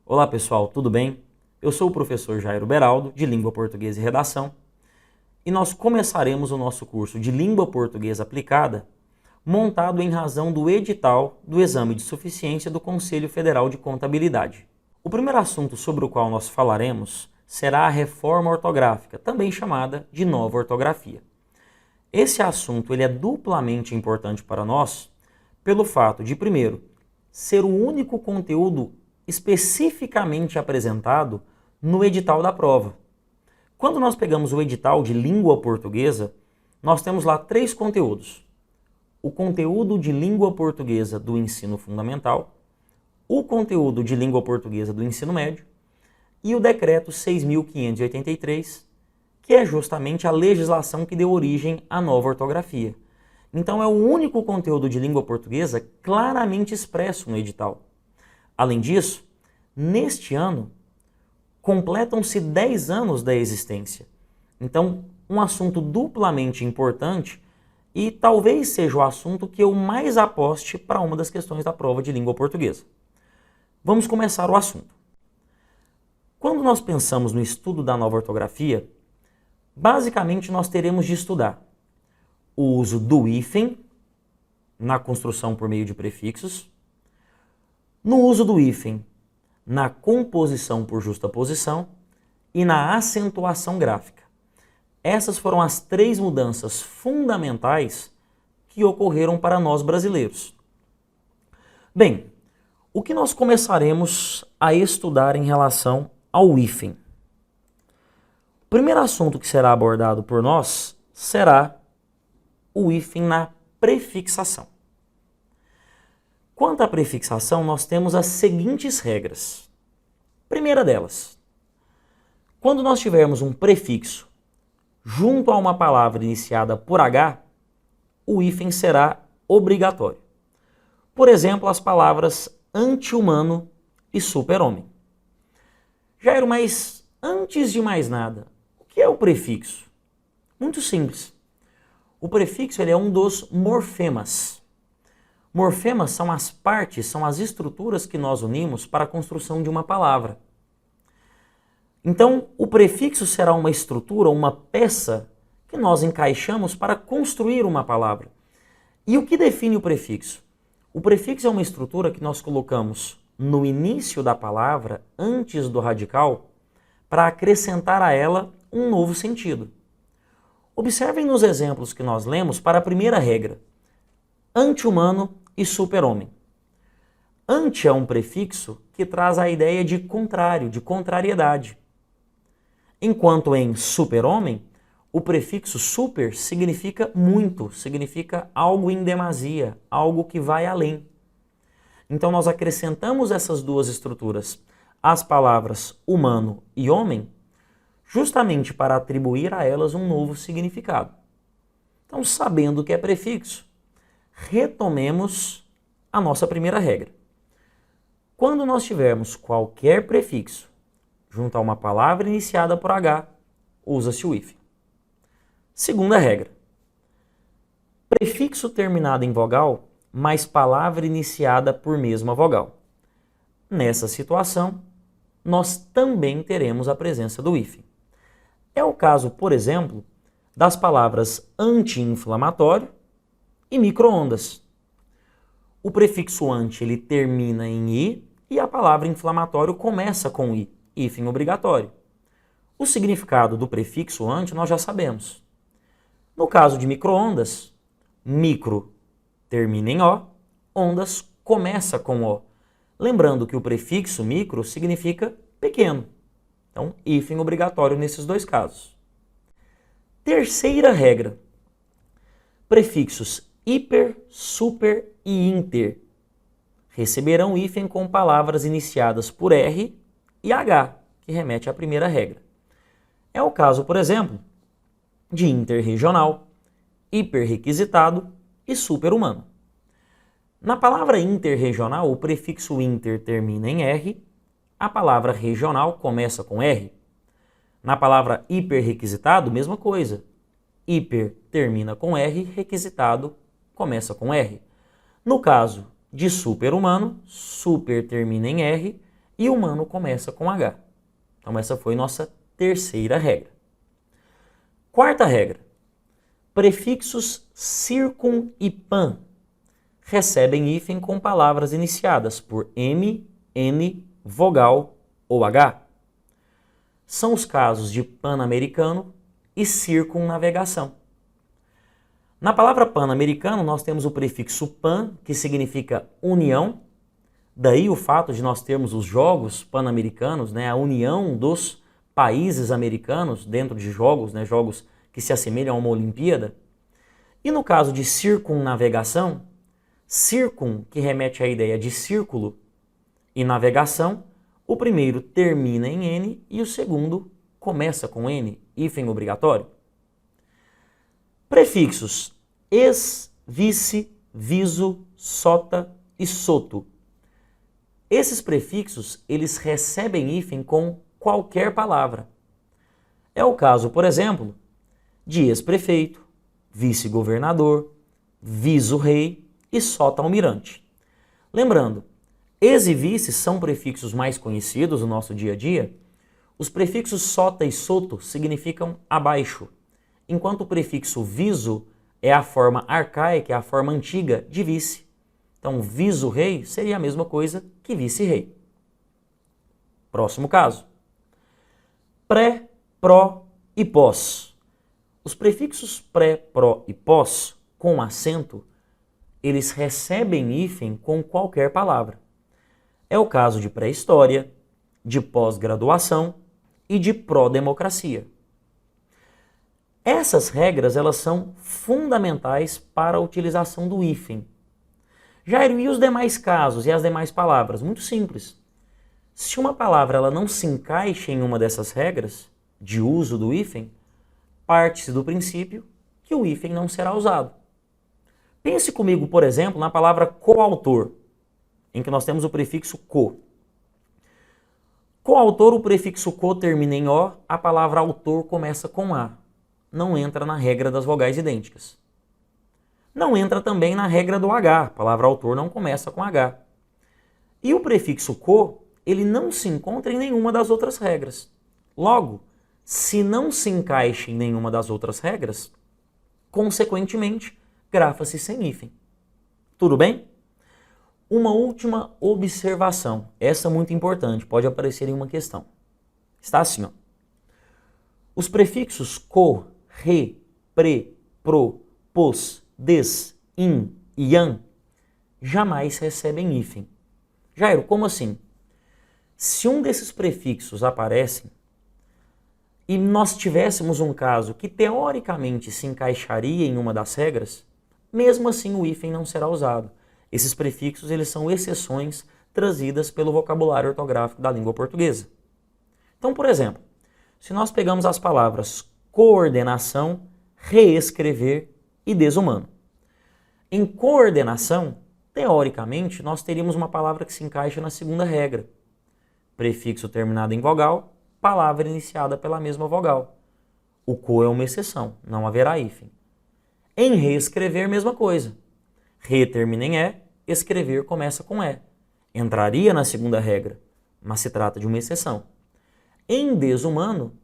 Olá pessoal, tudo bem? Eu sou o professor Jairo Beraldo, de Língua Portuguesa e Redação, e nós começaremos o nosso curso de Língua Portuguesa Aplicada montado em razão do edital do Exame de Suficiência do Conselho Federal de Contabilidade. O primeiro assunto sobre o qual nós falaremos será a reforma ortográfica, também chamada de nova ortografia. Esse assunto ele é duplamente importante para nós pelo fato de, primeiro, ser o único conteúdo especificamente apresentado no edital da prova. Quando nós pegamos o edital de língua portuguesa, nós temos lá 3 conteúdos. O conteúdo de língua portuguesa do ensino fundamental, o conteúdo de língua portuguesa do ensino médio e o decreto 6.583, que é justamente a legislação que deu origem à nova ortografia. Então é o único conteúdo de língua portuguesa claramente expresso no edital. Além disso, neste ano, completam-se 10 anos da existência. Então, um assunto duplamente importante e talvez seja o assunto que eu mais aposte para uma das questões da prova de língua portuguesa. Vamos começar o assunto. Quando nós pensamos no estudo da nova ortografia, basicamente nós teremos de estudar o uso do hífen na construção por meio de prefixos, no uso do hífen na composição por justaposição e na acentuação gráfica. Essas foram as 3 mudanças fundamentais que ocorreram para nós brasileiros. Bem, o que nós começaremos a estudar em relação ao hífen? O primeiro assunto que será abordado por nós será o hífen na prefixação. Quanto à prefixação, nós temos as seguintes regras. Primeira delas, quando nós tivermos um prefixo junto a uma palavra iniciada por H, o hífen será obrigatório. Por exemplo, as palavras anti-humano e super-homem. Jairo, mas antes de mais nada, o que é o prefixo? Muito simples. O prefixo ele é um dos morfemas. Morfemas são as partes, são as estruturas que nós unimos para a construção de uma palavra. Então, o prefixo será uma estrutura, uma peça que nós encaixamos para construir uma palavra. E o que define o prefixo? O prefixo é uma estrutura que nós colocamos no início da palavra, antes do radical, para acrescentar a ela um novo sentido. Observem nos exemplos que nós lemos para a primeira regra. Anti-humano e super-homem. Anti é um prefixo que traz a ideia de contrário, de contrariedade. Enquanto em super-homem, o prefixo super significa muito, significa algo em demasia, algo que vai além. Então nós acrescentamos essas 2 estruturas às palavras humano e homem, justamente para atribuir a elas um novo significado. Então, sabendo o que é prefixo, retomemos a nossa primeira regra. Quando nós tivermos qualquer prefixo junto a uma palavra iniciada por H, usa-se o hífen. Segunda regra. Prefixo terminado em vogal, mais palavra iniciada por mesma vogal. Nessa situação, nós também teremos a presença do hífen. É o caso, por exemplo, das palavras anti-inflamatório e micro-ondas. O prefixo anti ele termina em i e a palavra inflamatório começa com i, hífen obrigatório. O significado do prefixo anti nós já sabemos. No caso de micro-ondas, micro termina em o, ondas começa com o. Lembrando que o prefixo micro significa pequeno. Então, hífen obrigatório nesses 2 casos. Terceira regra. Prefixos hiper, super e inter receberão hífen com palavras iniciadas por R e H, que remete à primeira regra. É o caso, por exemplo, de interregional, hiperrequisitado e super-humano. Na palavra interregional, o prefixo inter termina em R, a palavra regional começa com R. Na palavra hiperrequisitado, mesma coisa. Hiper termina com R, requisitado começa com R. No caso de super-humano, super termina em R e humano começa com H. Então essa foi nossa terceira regra. Quarta regra. Prefixos circum e pan recebem hífen com palavras iniciadas por M, N, vogal ou H. São os casos de pan-americano e circunnavegação. Na palavra pan-americano nós temos o prefixo pan, que significa união. Daí o fato de nós termos os Jogos Pan-Americanos, a união dos países americanos dentro de jogos, jogos que se assemelham a uma Olimpíada. E no caso de circunnavegação, circum, que remete à ideia de círculo, e navegação, o primeiro termina em N e o segundo começa com N, hífen obrigatório. Prefixos ex, vice, viso, sota e soto. Esses prefixos, eles recebem hífen com qualquer palavra. É o caso, por exemplo, de ex-prefeito, vice-governador, viso-rei e sota-almirante. Lembrando, ex e vice são prefixos mais conhecidos no nosso dia a dia. Os prefixos sota e soto significam abaixo, enquanto o prefixo viso é a forma arcaica, é a forma antiga de vice. Então, viso-rei seria a mesma coisa que vice-rei. Próximo caso. Pré, pró e pós. Os prefixos pré, pró e pós, com acento, eles recebem hífen com qualquer palavra. É o caso de pré-história, de pós-graduação e de pró-democracia. Essas regras elas são fundamentais para a utilização do hífen. Jairo, e os demais casos e as demais palavras? Muito simples. Se uma palavra ela não se encaixa em uma dessas regras de uso do hífen, parte-se do princípio que o hífen não será usado. Pense comigo, por exemplo, na palavra coautor, em que nós temos o prefixo co. Coautor, o prefixo co termina em O, a palavra autor começa com A. Não entra na regra das vogais idênticas. Não entra também na regra do H, a palavra autor não começa com H. E o prefixo co, ele não se encontra em nenhuma das outras regras. Logo, se não se encaixa em nenhuma das outras regras, consequentemente, grafa-se sem hífen. Tudo bem? Uma última observação, essa muito importante, pode aparecer em uma questão. Está assim, ó. Os prefixos co, re, pre, pro, pos, des, in e an jamais recebem hífen. Jairo, como assim? Se um desses prefixos aparecem e nós tivéssemos um caso que teoricamente se encaixaria em uma das regras, mesmo assim o hífen não será usado. Esses prefixos eles são exceções trazidas pelo vocabulário ortográfico da língua portuguesa. Então, por exemplo, se nós pegamos as palavras coordenação, reescrever e desumano. Em coordenação, teoricamente, nós teríamos uma palavra que se encaixa na segunda regra. Prefixo terminado em vogal, palavra iniciada pela mesma vogal. O co é uma exceção, não haverá hífen. Em reescrever, mesma coisa. Re termina em E, escrever começa com E. Entraria na segunda regra, mas se trata de uma exceção. Em desumano,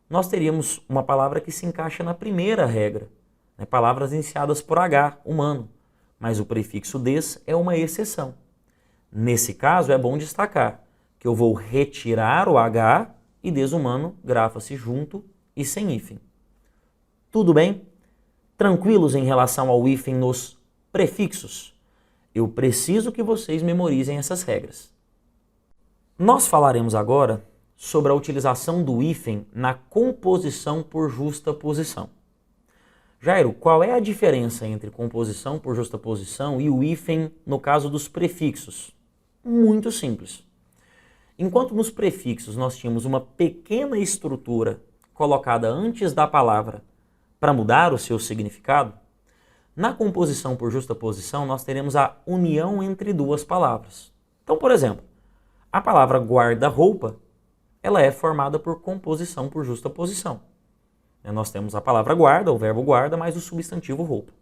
nós teríamos uma palavra que se encaixa na primeira regra. Palavras iniciadas por H, humano. Mas o prefixo des é uma exceção. Nesse caso, é bom destacar que eu vou retirar o H e desumano grafa-se junto e sem hífen. Tudo bem? Tranquilos em relação ao hífen nos prefixos? Eu preciso que vocês memorizem essas regras. Nós falaremos agora sobre a utilização do hífen na composição por justaposição. Jairo, qual é a diferença entre composição por justaposição e o hífen no caso dos prefixos? Muito simples. Enquanto nos prefixos nós tínhamos uma pequena estrutura colocada antes da palavra para mudar o seu significado, na composição por justaposição nós teremos a união entre duas palavras. Então, por exemplo, a palavra guarda-roupa, ela é formada por composição por justaposição. Nós temos a palavra guarda, o verbo guarda, mais o substantivo roupa.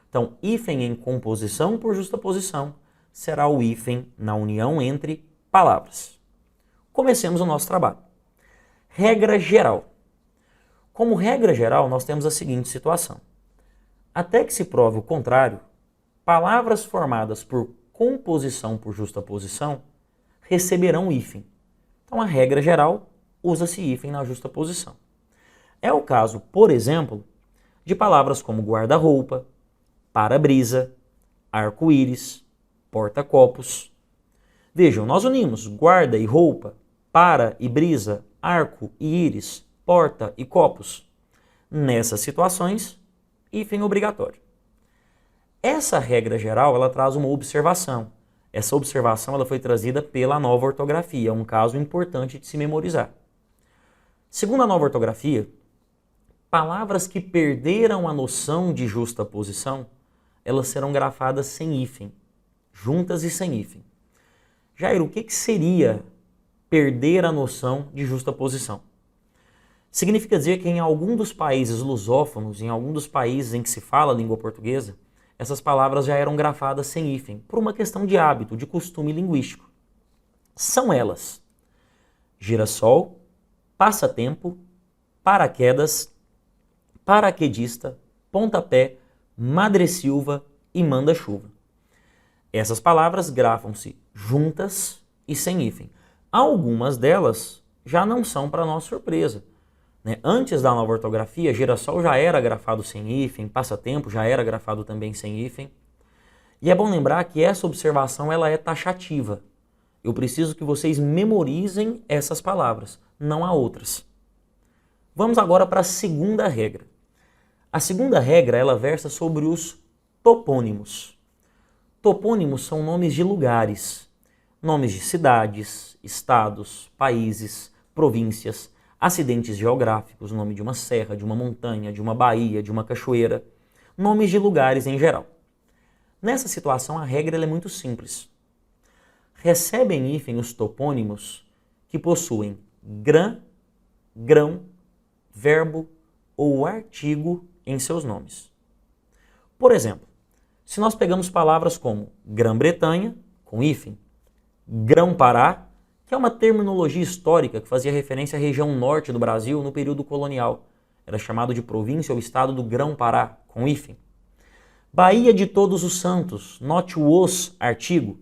Então, hífen em composição por justaposição será o hífen na união entre palavras. Comecemos o nosso trabalho. Regra geral. Como regra geral, nós temos a seguinte situação. Até que se prove o contrário, palavras formadas por composição por justaposição receberão hífen. Então, a regra geral, usa-se hífen na justaposição. É o caso, por exemplo, de palavras como guarda-roupa, para-brisa, arco-íris, porta-copos. Vejam, nós unimos guarda e roupa, para e brisa, arco e íris, porta e copos. Nessas situações, hífen obrigatório. Essa regra geral, ela traz uma observação. Essa observação ela foi trazida pela nova ortografia, um caso importante de se memorizar. Segundo a nova ortografia, palavras que perderam a noção de justaposição, elas serão grafadas sem hífen, juntas e sem hífen. Jair, o que seria perder a noção de justaposição? Significa dizer que em algum dos países lusófonos, em algum dos países em que se fala a língua portuguesa, essas palavras já eram grafadas sem hífen, por uma questão de hábito, de costume linguístico. São elas: girassol, passatempo, paraquedas, paraquedista, pontapé, madressilva e manda-chuva. Essas palavras grafam-se juntas e sem hífen. Algumas delas já não são para nossa surpresa. Antes da nova ortografia, girassol já era grafado sem hífen, passatempo já era grafado também sem hífen. E é bom lembrar que essa observação ela é taxativa. Eu preciso que vocês memorizem essas palavras, não há outras. Vamos agora para a segunda regra. A segunda regra ela versa sobre os topônimos. Topônimos são nomes de lugares, nomes de cidades, estados, países, províncias, acidentes geográficos, nome de uma serra, de uma montanha, de uma baía, de uma cachoeira, nomes de lugares em geral. Nessa situação, a regra é muito simples. Recebem hífen os topônimos que possuem grã, grão, verbo ou artigo em seus nomes. Por exemplo, se nós pegamos palavras como Grã-Bretanha, com hífen, Grão-Pará, que é uma terminologia histórica que fazia referência à região norte do Brasil no período colonial. Era chamado de província ou estado do Grão-Pará, com hífen. Baía de Todos os Santos, note o os, artigo.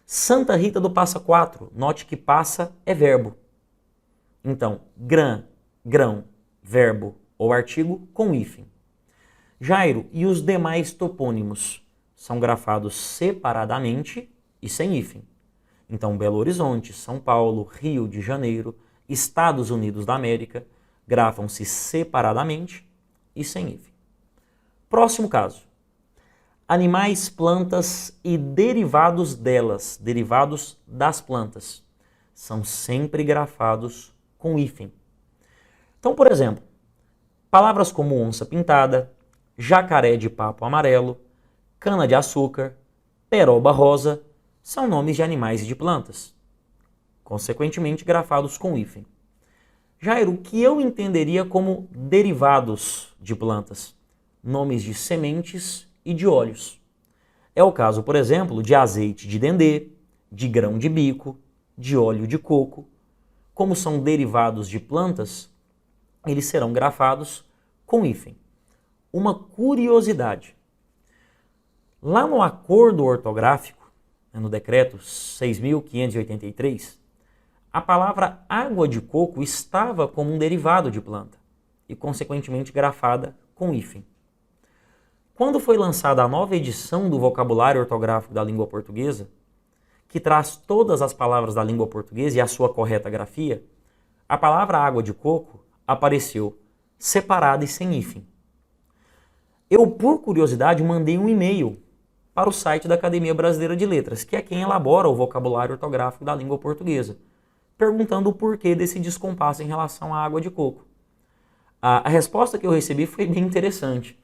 Santa Rita do Passa Quatro, note que passa é verbo. Então, grã, grão, verbo ou artigo com hífen. Jairo, e os demais topônimos são grafados separadamente e sem hífen. Então, Belo Horizonte, São Paulo, Rio de Janeiro, Estados Unidos da América, grafam-se separadamente e sem hífen. Próximo caso. Animais, plantas e derivados delas, derivados das plantas, são sempre grafados com hífen. Então, por exemplo, palavras como onça pintada, jacaré de papo amarelo, cana-de-açúcar, peroba rosa, são nomes de animais e de plantas, consequentemente grafados com hífen. Jair, o que eu entenderia como derivados de plantas? Nomes de sementes e de óleos. É o caso, por exemplo, de azeite de dendê, de grão de bico, de óleo de coco. Como são derivados de plantas, eles serão grafados com hífen. Uma curiosidade. Lá no acordo ortográfico, no decreto 6.583, a palavra água de coco estava como um derivado de planta e, consequentemente, grafada com hífen. Quando foi lançada a nova edição do vocabulário ortográfico da língua portuguesa, que traz todas as palavras da língua portuguesa e a sua correta grafia, a palavra água de coco apareceu separada e sem hífen. Eu, por curiosidade, mandei um e-mail para o site da Academia Brasileira de Letras, que é quem elabora o vocabulário ortográfico da língua portuguesa, perguntando o porquê desse descompasso em relação à água de coco. A resposta que eu recebi foi bem interessante.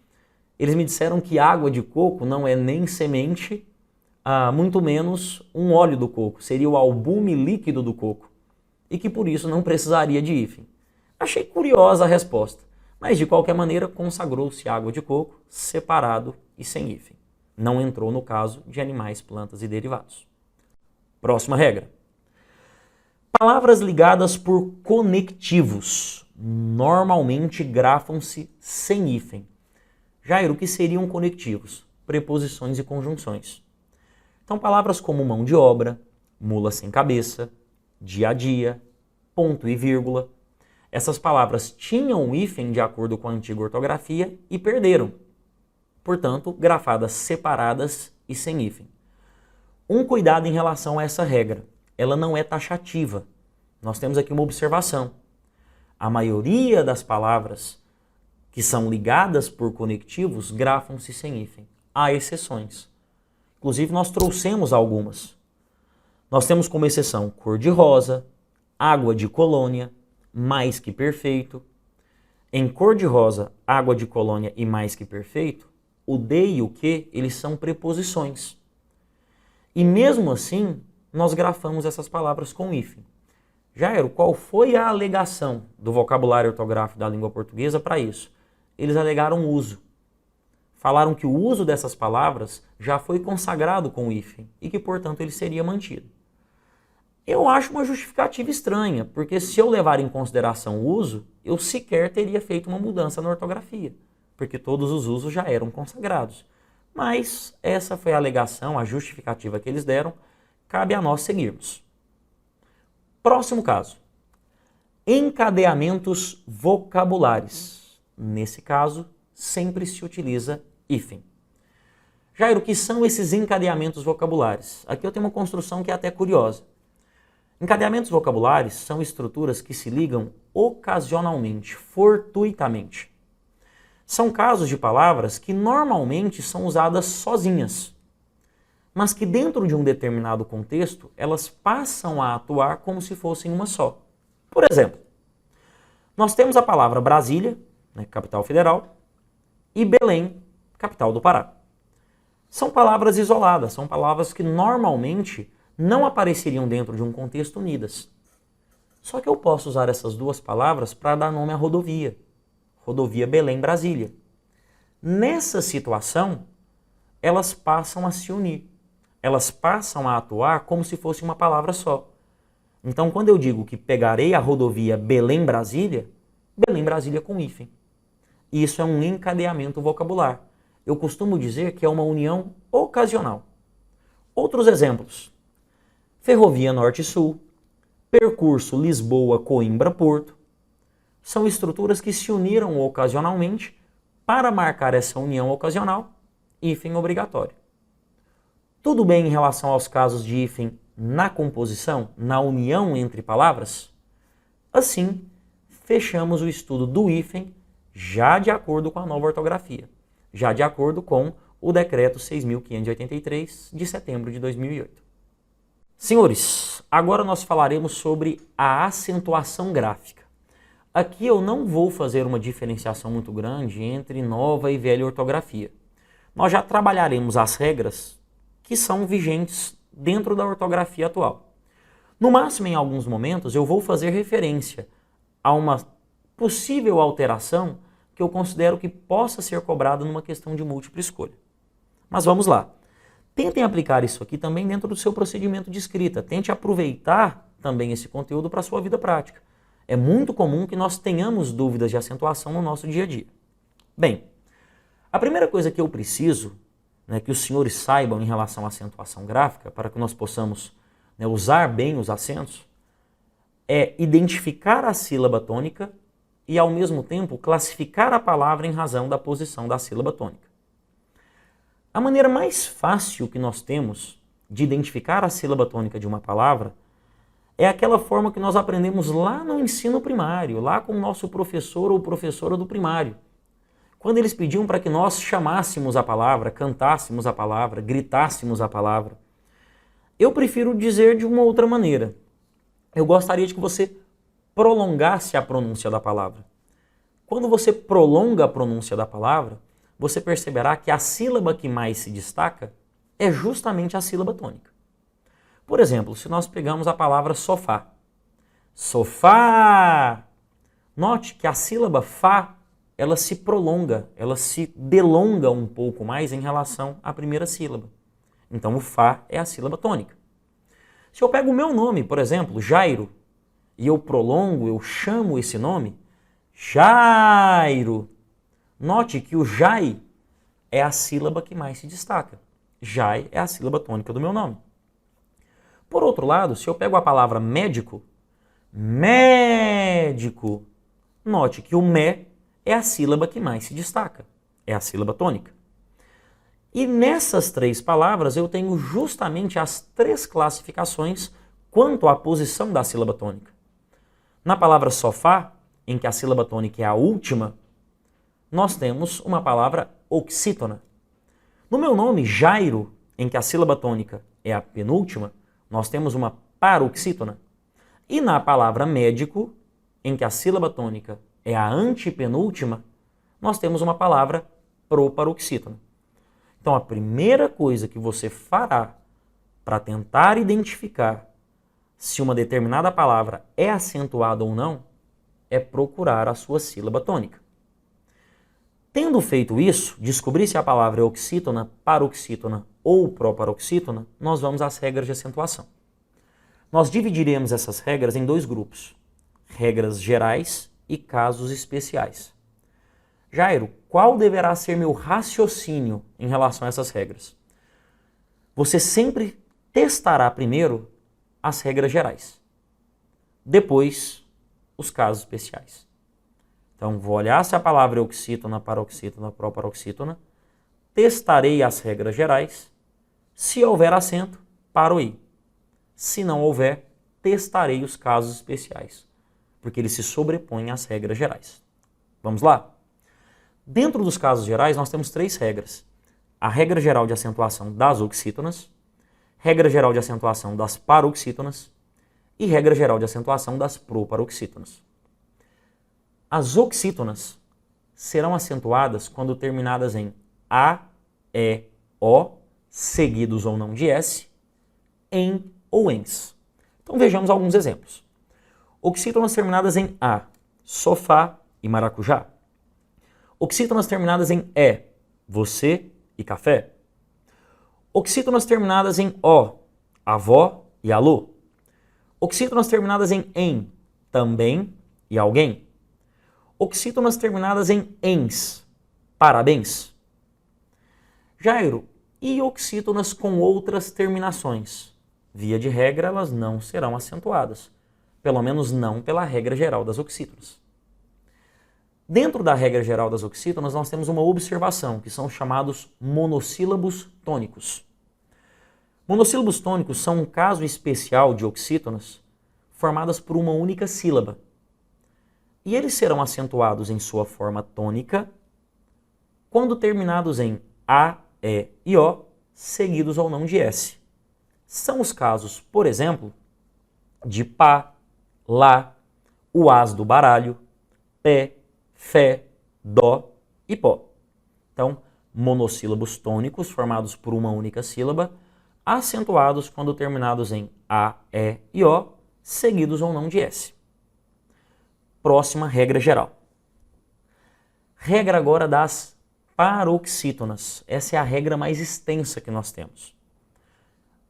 Eles me disseram que água de coco não é nem semente, muito menos um óleo do coco, seria o albume líquido do coco, e que por isso não precisaria de hífen. Achei curiosa a resposta, mas de qualquer maneira consagrou-se água de coco separado e sem hífen. Não entrou no caso de animais, plantas e derivados. Próxima regra. Palavras ligadas por conectivos normalmente grafam-se sem hífen. Jair, o que seriam conectivos? Preposições e conjunções. Então, palavras como mão de obra, mula sem cabeça, dia a dia, ponto e vírgula. Essas palavras tinham o hífen de acordo com a antiga ortografia e perderam. Portanto, grafadas separadas e sem hífen. Um cuidado em relação a essa regra. Ela não é taxativa. Nós temos aqui uma observação. A maioria das palavras que são ligadas por conectivos grafam-se sem hífen. Há exceções. Inclusive, nós trouxemos algumas. Nós temos como exceção cor-de-rosa, água de colônia, mais que perfeito. Em cor-de-rosa, água de colônia e mais que perfeito, o de e o que, eles são preposições. E mesmo assim, nós grafamos essas palavras com hífen. Jairo, qual foi a alegação do vocabulário ortográfico da língua portuguesa para isso? Eles alegaram uso. Falaram que o uso dessas palavras já foi consagrado com o hífen e que, portanto, ele seria mantido. Eu acho uma justificativa estranha, porque se eu levar em consideração o uso, eu sequer teria feito uma mudança na ortografia, porque todos os usos já eram consagrados. Mas essa foi a alegação, a justificativa que eles deram, cabe a nós seguirmos. Próximo caso. Encadeamentos vocabulares. Nesse caso, sempre se utiliza hífen. Jair, o que são esses encadeamentos vocabulares? Aqui eu tenho uma construção que é até curiosa. Encadeamentos vocabulares são estruturas que se ligam ocasionalmente, fortuitamente. São casos de palavras que normalmente são usadas sozinhas, mas que dentro de um determinado contexto, elas passam a atuar como se fossem uma só. Por exemplo, nós temos a palavra Brasília, capital federal, e Belém, capital do Pará. São palavras isoladas, são palavras que normalmente não apareceriam dentro de um contexto unidas. Só que eu posso usar essas duas palavras para dar nome à rodovia. Rodovia Belém-Brasília. Nessa situação, elas passam a se unir. Elas passam a atuar como se fosse uma palavra só. Então, quando eu digo que pegarei a rodovia Belém-Brasília com hífen. Isso é um encadeamento vocabular. Eu costumo dizer que é uma união ocasional. Outros exemplos. Ferrovia Norte-Sul, percurso Lisboa-Coimbra-Porto, são estruturas que se uniram ocasionalmente para marcar essa união ocasional, hífen obrigatório. Tudo bem em relação aos casos de hífen na composição, na união entre palavras? Assim, fechamos o estudo do hífen já de acordo com a nova ortografia, já de acordo com o decreto 6.583 de setembro de 2008. Senhores, agora nós falaremos sobre a acentuação gráfica. Aqui eu não vou fazer uma diferenciação muito grande entre nova e velha ortografia. Nós já trabalharemos as regras que são vigentes dentro da ortografia atual. No máximo, em alguns momentos, eu vou fazer referência a uma possível alteração que eu considero que possa ser cobrada numa questão de múltipla escolha. Mas vamos lá. Tentem aplicar isso aqui também dentro do seu procedimento de escrita. Tente aproveitar também esse conteúdo para a sua vida prática. É muito comum que nós tenhamos dúvidas de acentuação no nosso dia a dia. Bem, a primeira coisa que eu preciso que os senhores saibam em relação à acentuação gráfica, para que nós possamos usar bem os acentos, é identificar a sílaba tônica e, ao mesmo tempo, classificar a palavra em razão da posição da sílaba tônica. A maneira mais fácil que nós temos de identificar a sílaba tônica de uma palavra é aquela forma que nós aprendemos lá no ensino primário, lá com o nosso professor ou professora do primário. Quando eles pediam para que nós chamássemos a palavra, cantássemos a palavra, gritássemos a palavra. Eu prefiro dizer de uma outra maneira. Eu gostaria de que você prolongasse a pronúncia da palavra. Quando você prolonga a pronúncia da palavra, você perceberá que a sílaba que mais se destaca é justamente a sílaba tônica. Por exemplo, se nós pegamos a palavra sofá. Sofá! Note que a sílaba fá, ela se prolonga, ela se delonga um pouco mais em relação à primeira sílaba. Então o fá é a sílaba tônica. Se eu pego o meu nome, por exemplo, Jairo, e eu prolongo, eu chamo esse nome, Jairo. Note que o Jai é a sílaba que mais se destaca. Jai é a sílaba tônica do meu nome. Por outro lado, se eu pego a palavra médico, médico, note que o mé é a sílaba que mais se destaca. É a sílaba tônica. E nessas três palavras eu tenho justamente as três classificações quanto à posição da sílaba tônica. Na palavra sofá, em que a sílaba tônica é a última, nós temos uma palavra oxítona. No meu nome, Jairo, em que a sílaba tônica é a penúltima, nós temos uma paroxítona. E na palavra médico, em que a sílaba tônica é a antepenúltima, nós temos uma palavra proparoxítona. Então a primeira coisa que você fará para tentar identificar se uma determinada palavra é acentuada ou não é procurar a sua sílaba tônica. Tendo feito isso, descobrir se a palavra é oxítona, paroxítona ou proparoxítona, nós vamos às regras de acentuação. Nós dividiremos essas regras em dois grupos, regras gerais e casos especiais. Jairo, qual deverá ser meu raciocínio em relação a essas regras? Você sempre testará primeiro as regras gerais, depois os casos especiais. Então, vou olhar se a palavra é oxítona, paroxítona, proparoxítona, testarei as regras gerais, se houver acento, paro aí. Se não houver, testarei os casos especiais, porque eles se sobrepõem às regras gerais. Vamos lá? Dentro dos casos gerais, nós temos três regras. A regra geral de acentuação das oxítonas, regra geral de acentuação das paroxítonas e regra geral de acentuação das proparoxítonas. As oxítonas serão acentuadas quando terminadas em A, E, O, seguidos ou não de S, em ou ens. Então vejamos alguns exemplos. Oxítonas terminadas em A, sofá e maracujá. Oxítonas terminadas em E, você e café. Oxítonas terminadas em O, avó e alô. Oxítonas terminadas em também e alguém. Oxítonas terminadas em ens, parabéns. Jairo, e oxítonas com outras terminações? Via de regra, elas não serão acentuadas, pelo menos não pela regra geral das oxítonas. Dentro da regra geral das oxítonas, nós temos uma observação, que são chamados monossílabos tônicos. Monossílabos tônicos são um caso especial de oxítonas formadas por uma única sílaba. E eles serão acentuados em sua forma tônica quando terminados em A, E e O, seguidos ou não de S. São os casos, por exemplo, de pá, lá, o as do baralho, pé, fé, dó e pó. Então, monossílabos tônicos formados por uma única sílaba, acentuados quando terminados em A, E e O, seguidos ou não de S. Próxima regra geral. Regra agora das paroxítonas. Essa é a regra mais extensa que nós temos.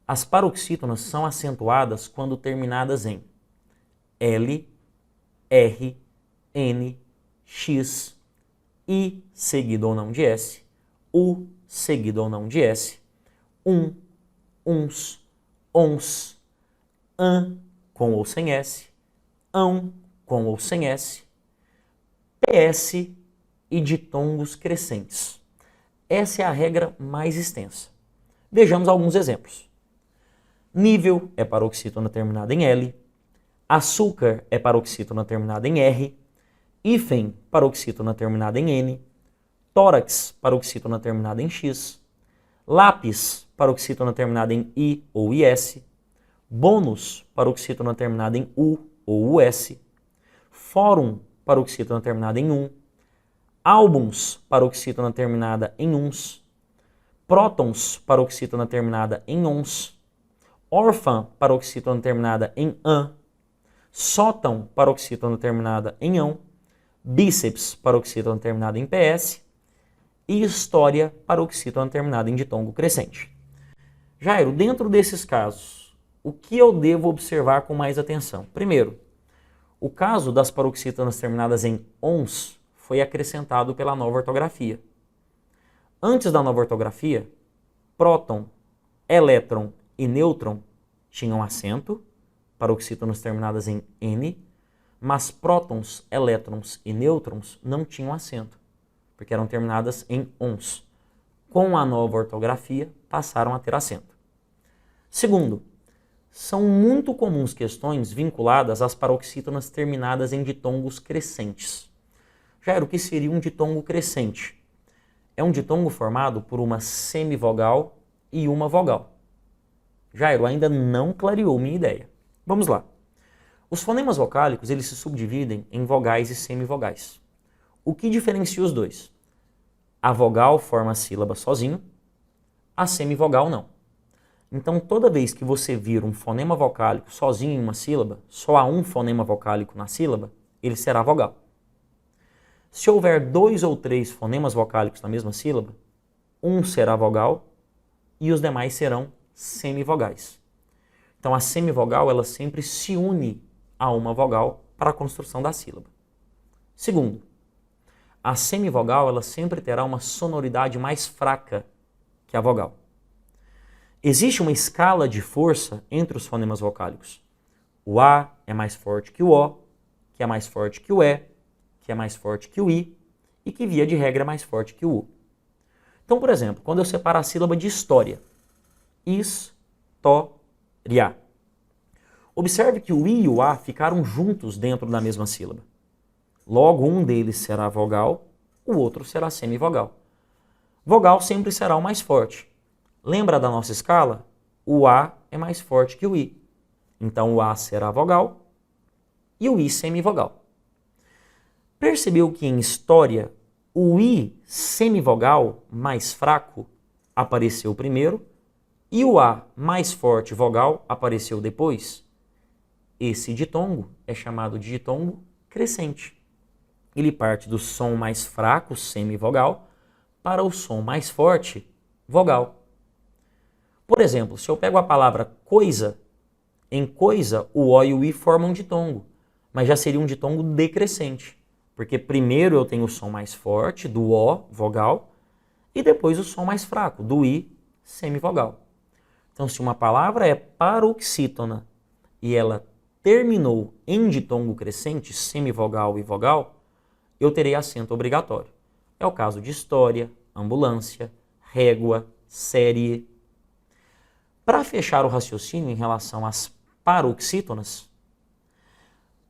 As paroxítonas são acentuadas quando terminadas em L, R, N, X, I seguido ou não de S, U seguido ou não de S, uns, ons, an com ou sem S, ão com ou sem S, PS e ditongos crescentes. Essa é a regra mais extensa. Vejamos alguns exemplos. Nível é paroxítona terminada em L, açúcar é paroxítona terminada em R, hífen paroxítona terminada em N, tórax paroxítona terminada em X, lápis paroxítona terminada em I ou IS, bônus paroxítona terminada em U ou US, fórum paroxítona terminada em álbuns paroxítona terminada em uns, prótons paroxítona terminada em ons, órfã paroxítona terminada em an, sótão paroxítona terminada em ão, bíceps paroxítona terminada em PS e história paroxítona terminada em ditongo crescente. Jairo, dentro desses casos, o que eu devo observar com mais atenção? Primeiro, O caso das paroxítonas terminadas em ons foi acrescentado pela nova ortografia. Antes da nova ortografia, próton, elétron e nêutron tinham acento, paroxítonas terminadas em N, mas prótons, elétrons e nêutrons não tinham acento, porque eram terminadas em ons. Com a nova ortografia, passaram a ter acento. Segundo, são muito comuns questões vinculadas às paroxítonas terminadas em ditongos crescentes. Jairo, o que seria um ditongo crescente? É um ditongo formado por uma semivogal e uma vogal. Jairo, ainda não clareou minha ideia. Vamos lá. Os fonemas vocálicos, eles se subdividem em vogais e semivogais. O que diferencia os dois? A vogal forma a sílaba sozinho, a semivogal não. Então, toda vez que você vir um fonema vocálico sozinho em uma sílaba, só há um fonema vocálico na sílaba, ele será vogal. Se houver 2 ou 3 fonemas vocálicos na mesma sílaba, um será vogal e os demais serão semivogais. Então, a semivogal, ela sempre se une a uma vogal para a construção da sílaba. Segundo, a semivogal, ela sempre terá uma sonoridade mais fraca que a vogal. Existe uma escala de força entre os fonemas vocálicos. O A é mais forte que o O, que é mais forte que o E, que é mais forte que o I e que, via de regra, é mais forte que o U. Então, por exemplo, quando eu separo a sílaba de história, is-to-ria, observe que o I e o A ficaram juntos dentro da mesma sílaba. Logo, um deles será vogal, o outro será semivogal. Vogal sempre será o mais forte. Lembra da nossa escala? O A é mais forte que o I. Então o A será vogal e o I semivogal. Percebeu que em história o I semivogal mais fraco apareceu primeiro e o A mais forte vogal apareceu depois? Esse ditongo é chamado de ditongo crescente. Ele parte do som mais fraco, semivogal, para o som mais forte, vogal. Por exemplo, se eu pego a palavra coisa, em coisa o O e o I formam um ditongo, mas já seria um ditongo decrescente, porque primeiro eu tenho o som mais forte, do O, vogal, e depois o som mais fraco, do I, semivogal. Então, se uma palavra é paroxítona e ela terminou em ditongo crescente, semivogal e vogal, eu terei acento obrigatório. É o caso de história, ambulância, régua, série. Para fechar o raciocínio em relação às paroxítonas,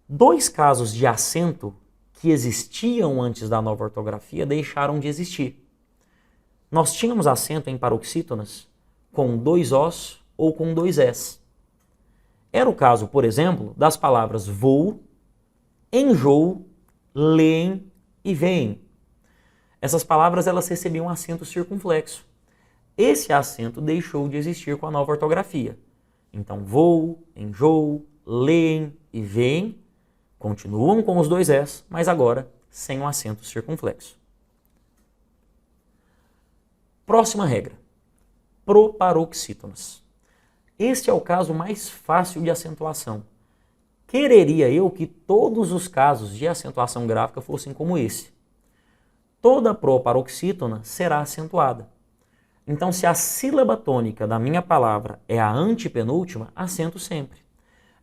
2 casos de acento que existiam antes da nova ortografia deixaram de existir. Nós tínhamos acento em paroxítonas com 2 Os ou com 2 Es. Era o caso, por exemplo, das palavras vou, enjoo, leem e veem. Essas palavras elas recebiam acento circunflexo. Esse acento deixou de existir com a nova ortografia. Então, vou, enjoo, leem e veem continuam com os 2 S, mas agora sem o acento circunflexo. Próxima regra. Proparoxítonas. Este é o caso mais fácil de acentuação. Quereria eu que todos os casos de acentuação gráfica fossem como esse. Toda proparoxítona será acentuada. Então, se a sílaba tônica da minha palavra é a antepenúltima, acento sempre.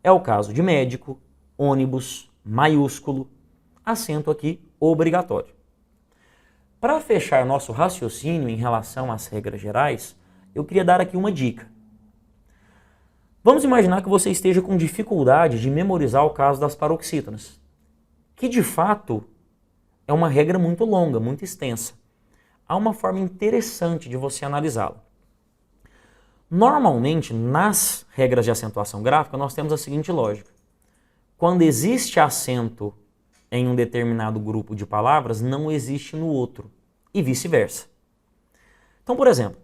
É o caso de médico, ônibus, maiúsculo, acento aqui obrigatório. Para fechar nosso raciocínio em relação às regras gerais, eu queria dar aqui uma dica. Vamos imaginar que você esteja com dificuldade de memorizar o caso das paroxítonas, que de fato é uma regra muito longa, muito extensa. Há uma forma interessante de você analisá-la. Normalmente, nas regras de acentuação gráfica, nós temos a seguinte lógica. Quando existe acento em um determinado grupo de palavras, não existe no outro, e vice-versa. Então, por exemplo,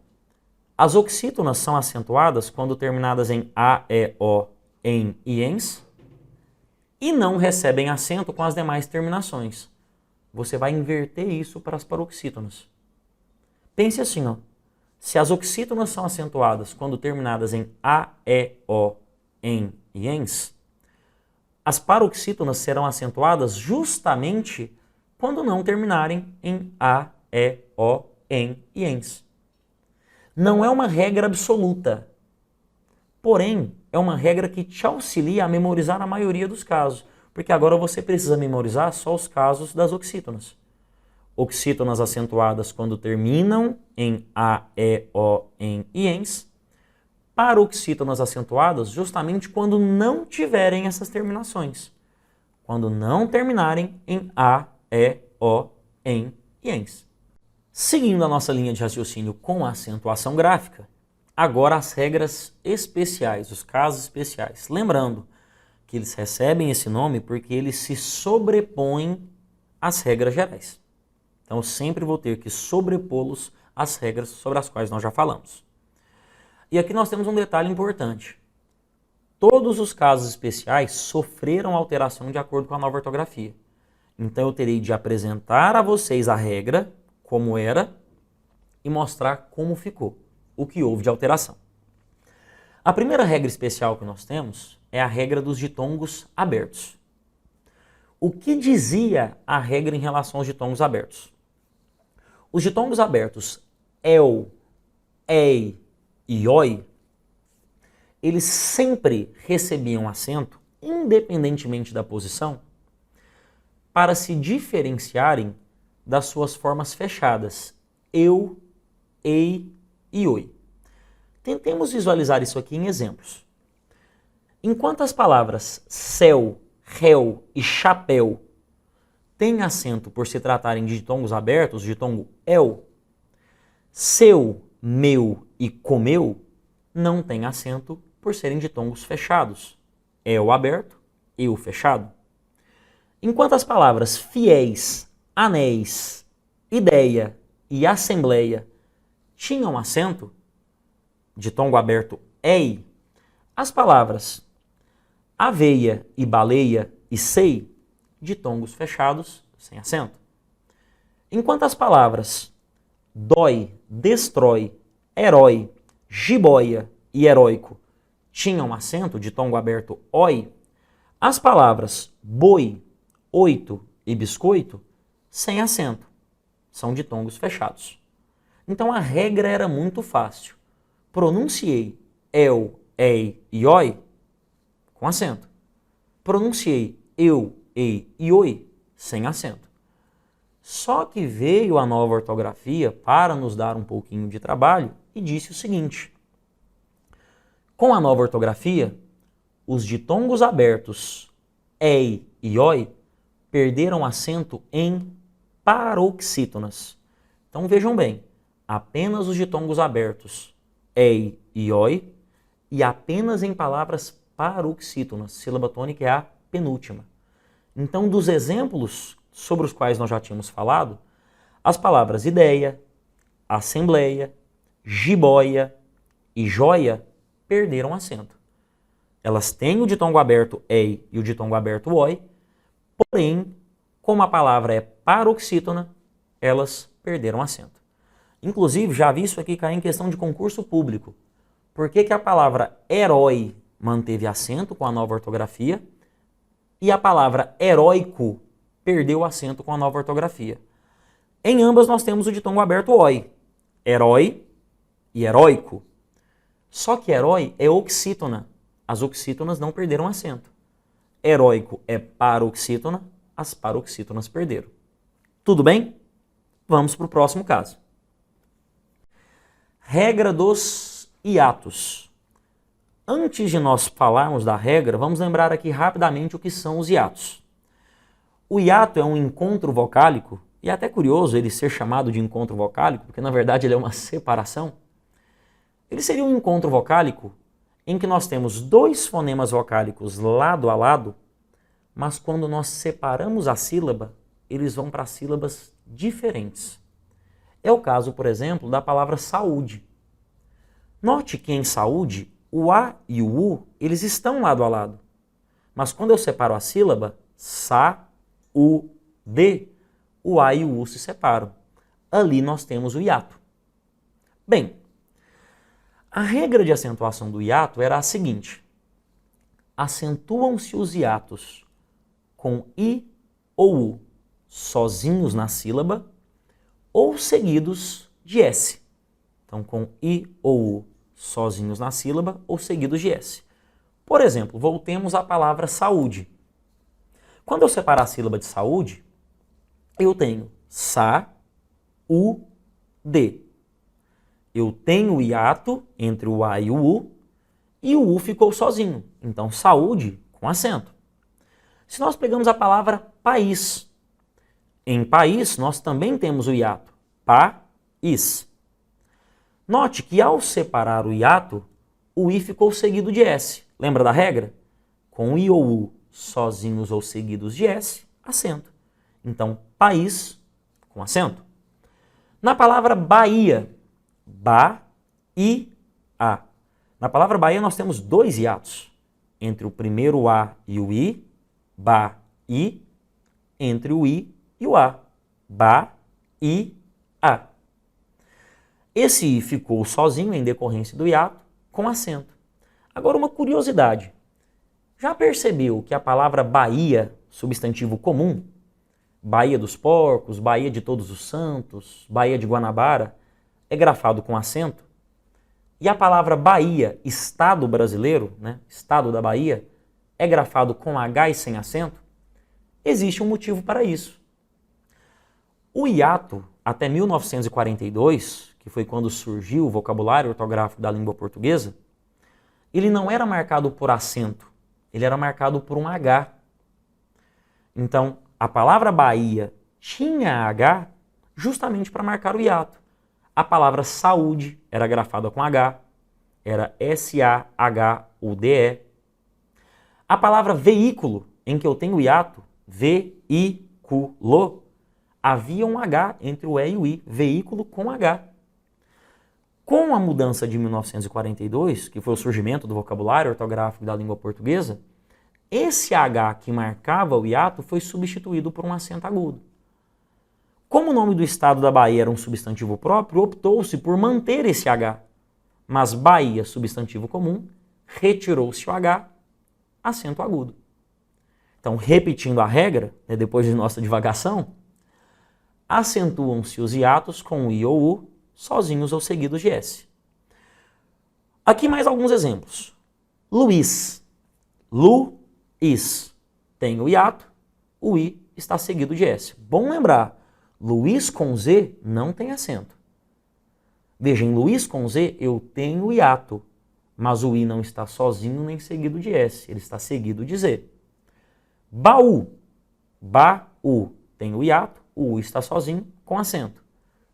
as oxítonas são acentuadas quando terminadas em A, E, O, em e ens, e não recebem acento com as demais terminações. Você vai inverter isso para as paroxítonas. Pense assim, ó. Se as oxítonas são acentuadas quando terminadas em A, E, O, em e ens, as paroxítonas serão acentuadas justamente quando não terminarem em A, E, O, EN e ENS. Não é uma regra absoluta, porém é uma regra que te auxilia a memorizar a maioria dos casos, porque agora você precisa memorizar só os casos das oxítonas. Oxítonas acentuadas quando terminam em A, E, O, EN e ENS, paroxítonas acentuadas justamente quando não tiverem essas terminações, quando não terminarem em A, E, O, EN e ENS. Seguindo a nossa linha de raciocínio com a acentuação gráfica, agora as regras especiais, os casos especiais. Lembrando que eles recebem esse nome porque eles se sobrepõem às regras gerais. Então eu sempre vou ter que sobrepô-los às regras sobre as quais nós já falamos. E aqui nós temos um detalhe importante. Todos os casos especiais sofreram alteração de acordo com a nova ortografia. Então eu terei de apresentar a vocês a regra, como era, e mostrar como ficou, o que houve de alteração. A primeira regra especial que nós temos é a regra dos ditongos abertos. O que dizia a regra em relação aos ditongos abertos? Os ditongos abertos el, ei e oi, eles sempre recebiam acento, independentemente da posição, para se diferenciarem das suas formas fechadas, eu, ei e oi. Tentemos visualizar isso aqui em exemplos. Enquanto as palavras céu, réu e chapéu têm acento por se tratarem de ditongos abertos, ditongo el, seu, meu e comeu não têm acento por serem ditongos fechados, el aberto, eu fechado. Enquanto as palavras fiéis, anéis, ideia e assembleia tinham acento, ditongo aberto ei, as palavras aveia e baleia e sei, ditongos fechados, sem acento. Enquanto as palavras dói, destrói, herói, jiboia e heróico tinham acento, ditongo aberto oi, as palavras boi, oito e biscoito sem acento, são ditongos fechados. Então a regra era muito fácil. Pronunciei el, ei e oi com acento. Pronunciei eu, ei e oi sem acento. Só que veio a nova ortografia para nos dar um pouquinho de trabalho e disse o seguinte: com a nova ortografia, os ditongos abertos ei e oi perderam acento em paroxítonas. Então vejam bem, apenas os ditongos abertos ei e oi e apenas em palavras paroxítonas, sílaba tônica é a penúltima. Então dos exemplos sobre os quais nós já tínhamos falado, as palavras ideia, assembleia, jiboia e joia perderam acento. Elas têm o ditongo aberto ei e o ditongo aberto oi, porém, como a palavra é paroxítona, elas perderam acento. Inclusive, já vi isso aqui cair em questão de concurso público. Por que a palavra herói manteve acento com a nova ortografia e a palavra heróico perdeu acento com a nova ortografia? Em ambas nós temos o ditongo aberto oi, herói e heróico. Só que herói é oxítona. As oxítonas não perderam acento. Heróico é paroxítona, as paroxítonas perderam. Tudo bem? Vamos para o próximo caso. Regra dos hiatos. Antes de nós falarmos da regra, vamos lembrar aqui rapidamente o que são os hiatos. O hiato é um encontro vocálico, e é até curioso ele ser chamado de encontro vocálico, porque na verdade ele é uma separação. Ele seria um encontro vocálico em que nós temos dois fonemas vocálicos lado a lado, mas quando nós separamos a sílaba, eles vão para sílabas diferentes. É o caso, por exemplo, da palavra saúde. Note que em saúde, o A e o U, eles estão lado a lado. Mas quando eu separo a sílaba, sa, u, de, o A e o U se separam. Ali nós temos o hiato. Bem, a regra de acentuação do hiato era a seguinte. acentuam-se os hiatos com I ou U sozinhos na sílaba ou seguidos de S. Então, com I ou U sozinhos na sílaba ou seguidos de S. Por exemplo, voltemos à palavra saúde. Quando eu separar a sílaba de saúde, eu tenho sa, u, d. Eu tenho o hiato entre o A e o U ficou sozinho. Então, saúde com acento. Se nós pegamos a palavra país, em país nós também temos o hiato, pa-is. Note que ao separar o hiato, o I ficou seguido de S. Lembra da regra? Com I ou U sozinhos ou seguidos de S, acento. Então, país com acento. Na palavra Bahia, ba-i-a. Na palavra Bahia nós temos dois hiatos. Entre o primeiro A e o I, ba-i. Entre o I e o A, ba-i-a. Esse I ficou sozinho em decorrência do hiato com acento. Agora uma curiosidade. Já percebeu que a palavra Bahia, substantivo comum, Bahia dos Porcos, Bahia de Todos os Santos, Bahia de Guanabara, é grafado com acento? E a palavra Bahia, Estado brasileiro, né, Estado da Bahia, é grafado com H e sem acento? Existe um motivo para isso. O hiato, até 1942, que foi quando surgiu o vocabulário ortográfico da língua portuguesa, ele não era marcado por acento, ele era marcado por um H. Então, a palavra Bahia tinha H justamente para marcar o hiato. A palavra saúde era grafada com H, era S-A-H-U-D-E. A palavra veículo, em que eu tenho hiato, ve-i-cu-lo, havia um H entre o E e o I, veículo com H. Com a mudança de 1942, que foi o surgimento do vocabulário ortográfico da língua portuguesa, esse H que marcava o hiato foi substituído por um acento agudo. Como o nome do estado da Bahia era um substantivo próprio, optou-se por manter esse H. Mas Bahia, substantivo comum, retirou-se o H, acento agudo. Então, repetindo a regra, depois de nossa divagação, acentuam-se os hiatos com I ou U, sozinhos ou seguidos de S. Aqui mais alguns exemplos. Luiz. Lu-is. Tem o hiato, o I está seguido de S. Bom lembrar, Luiz com Z não tem acento. Veja, em Luiz com Z eu tenho hiato, mas o I não está sozinho nem seguido de S, ele está seguido de Z. Baú. Ba-u. Tem o hiato, o U está sozinho com acento.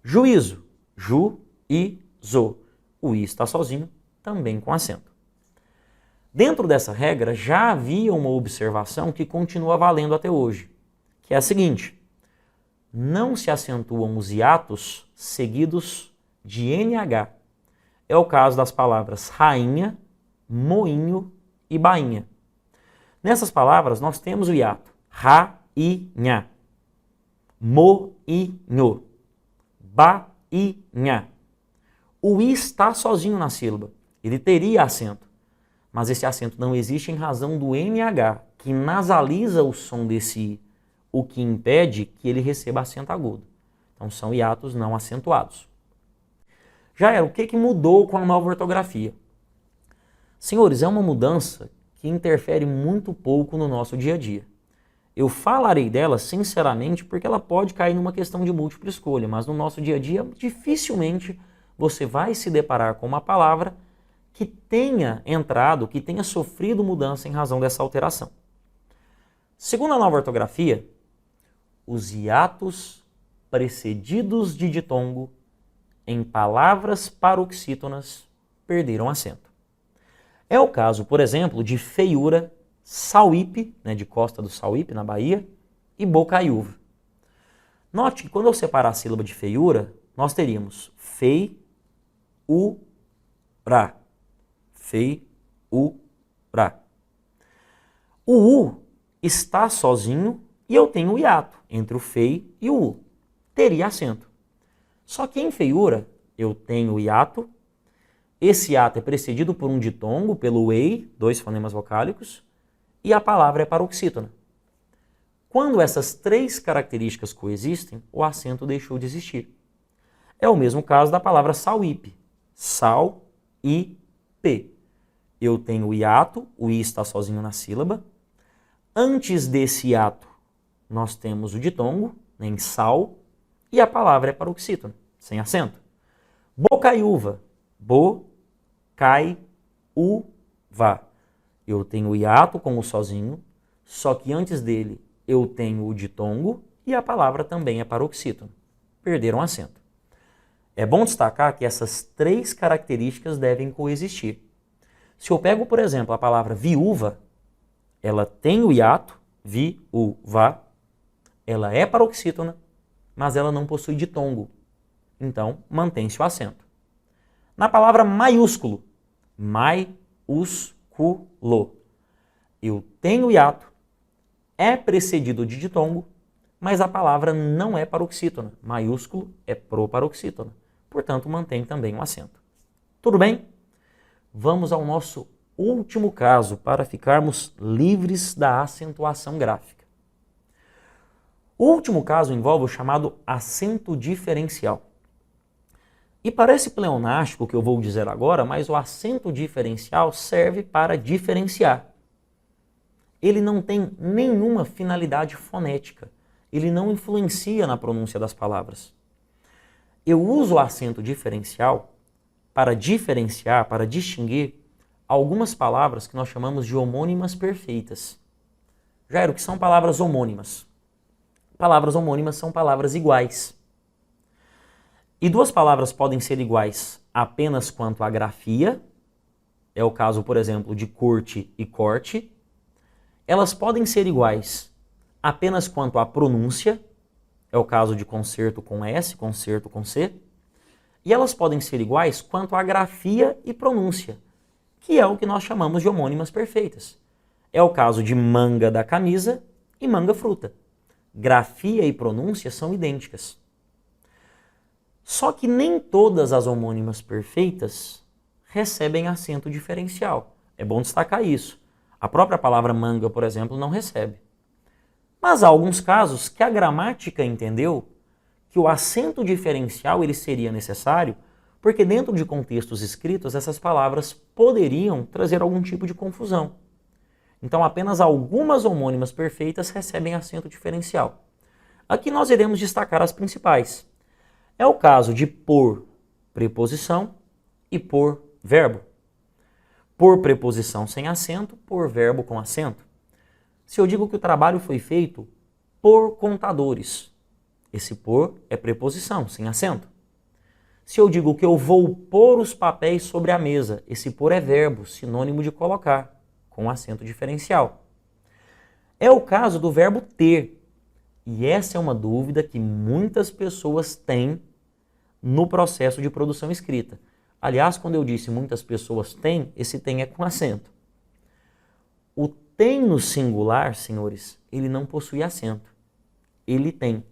Juízo. Ju-i-zo. O I está sozinho, também com acento. Dentro dessa regra já havia uma observação que continua valendo até hoje, que é a seguinte: não se acentuam os hiatos seguidos de NH. É o caso das palavras rainha, moinho e bainha. Nessas palavras nós temos o hiato ra-i-nha, moinho, bainha. O I está sozinho na sílaba, ele teria acento, mas esse acento não existe em razão do NH, que nasaliza o som desse I, o que impede que ele receba acento agudo. Então são hiatos não acentuados. Já era, o que mudou com a nova ortografia? Senhores, é uma mudança que interfere muito pouco no nosso dia a dia. Eu falarei dela sinceramente porque ela pode cair numa questão de múltipla escolha, mas no nosso dia a dia dificilmente você vai se deparar com uma palavra que tenha entrado, que tenha sofrido mudança em razão dessa alteração. Segundo a nova ortografia, os hiatos precedidos de ditongo em palavras paroxítonas perderam acento. É o caso, por exemplo, de feiura, Sauípe, de Costa do Sauípe, na Bahia, e Bocaiúva. Note que quando eu separar a sílaba de feiura, nós teríamos fei-u-ra. Fei-u-ra. O U está sozinho e eu tenho o hiato entre o fei e o U. Teria acento. Só que em feiura eu tenho o hiato. Esse hiato é precedido por um ditongo, pelo ei, dois fonemas vocálicos, e a palavra é paroxítona. Quando essas três características coexistem, o acento deixou de existir. É o mesmo caso da palavra Sauípe. Sal e P. Eu tenho o hiato, o I está sozinho na sílaba. Antes desse hiato, nós temos o ditongo, em sal, e a palavra é paroxítona, sem acento. Bocaiúva. Bo, cai, u, vá. Eu tenho o hiato com o sozinho, só que antes dele eu tenho o ditongo e a palavra também é paroxítona. Perderam acento. É bom destacar que essas três características devem coexistir. Se eu pego, por exemplo, a palavra viúva, ela tem o hiato, vi-u-va, ela é paroxítona, mas ela não possui ditongo. Então, mantém-se o acento. Na palavra maiúsculo, maiúsculo, eu tenho hiato, é precedido de ditongo, mas a palavra não é paroxítona. Maiúsculo é proparoxítona. Portanto, mantém também o acento. Tudo bem? Vamos ao nosso último caso para ficarmos livres da acentuação gráfica. O último caso envolve o chamado acento diferencial. E parece pleonástico o que eu vou dizer agora, mas o acento diferencial serve para diferenciar. Ele não tem nenhuma finalidade fonética. Ele não influencia na pronúncia das palavras. Eu uso o acento diferencial para diferenciar, para distinguir algumas palavras que nós chamamos de homônimas perfeitas. Jairo, o que são palavras homônimas? Palavras homônimas são palavras iguais. E duas palavras podem ser iguais apenas quanto à grafia, é o caso, por exemplo, de corte e corte. Elas podem ser iguais apenas quanto à pronúncia, é o caso de concerto com S, concerto com C. E elas podem ser iguais quanto à grafia e pronúncia, que é o que nós chamamos de homônimas perfeitas. É o caso de manga da camisa e manga fruta. Grafia e pronúncia são idênticas. Só que nem todas as homônimas perfeitas recebem acento diferencial. É bom destacar isso. A própria palavra manga, por exemplo, não recebe. Mas há alguns casos que a gramática entendeu que o acento diferencial ele seria necessário, porque dentro de contextos escritos essas palavras poderiam trazer algum tipo de confusão. Então apenas algumas homônimas perfeitas recebem acento diferencial. Aqui nós iremos destacar as principais. É o caso de por preposição e por verbo. Por preposição sem acento, por verbo com acento. Se eu digo que o trabalho foi feito por contadores, esse por é preposição, sem acento. Se eu digo que eu vou pôr os papéis sobre a mesa, esse pôr é verbo, sinônimo de colocar, com acento diferencial. É o caso do verbo ter. E essa é uma dúvida que muitas pessoas têm no processo de produção escrita. Aliás, quando eu disse muitas pessoas têm, esse tem é com acento. O tem no singular, senhores, ele não possui acento. Ele tem.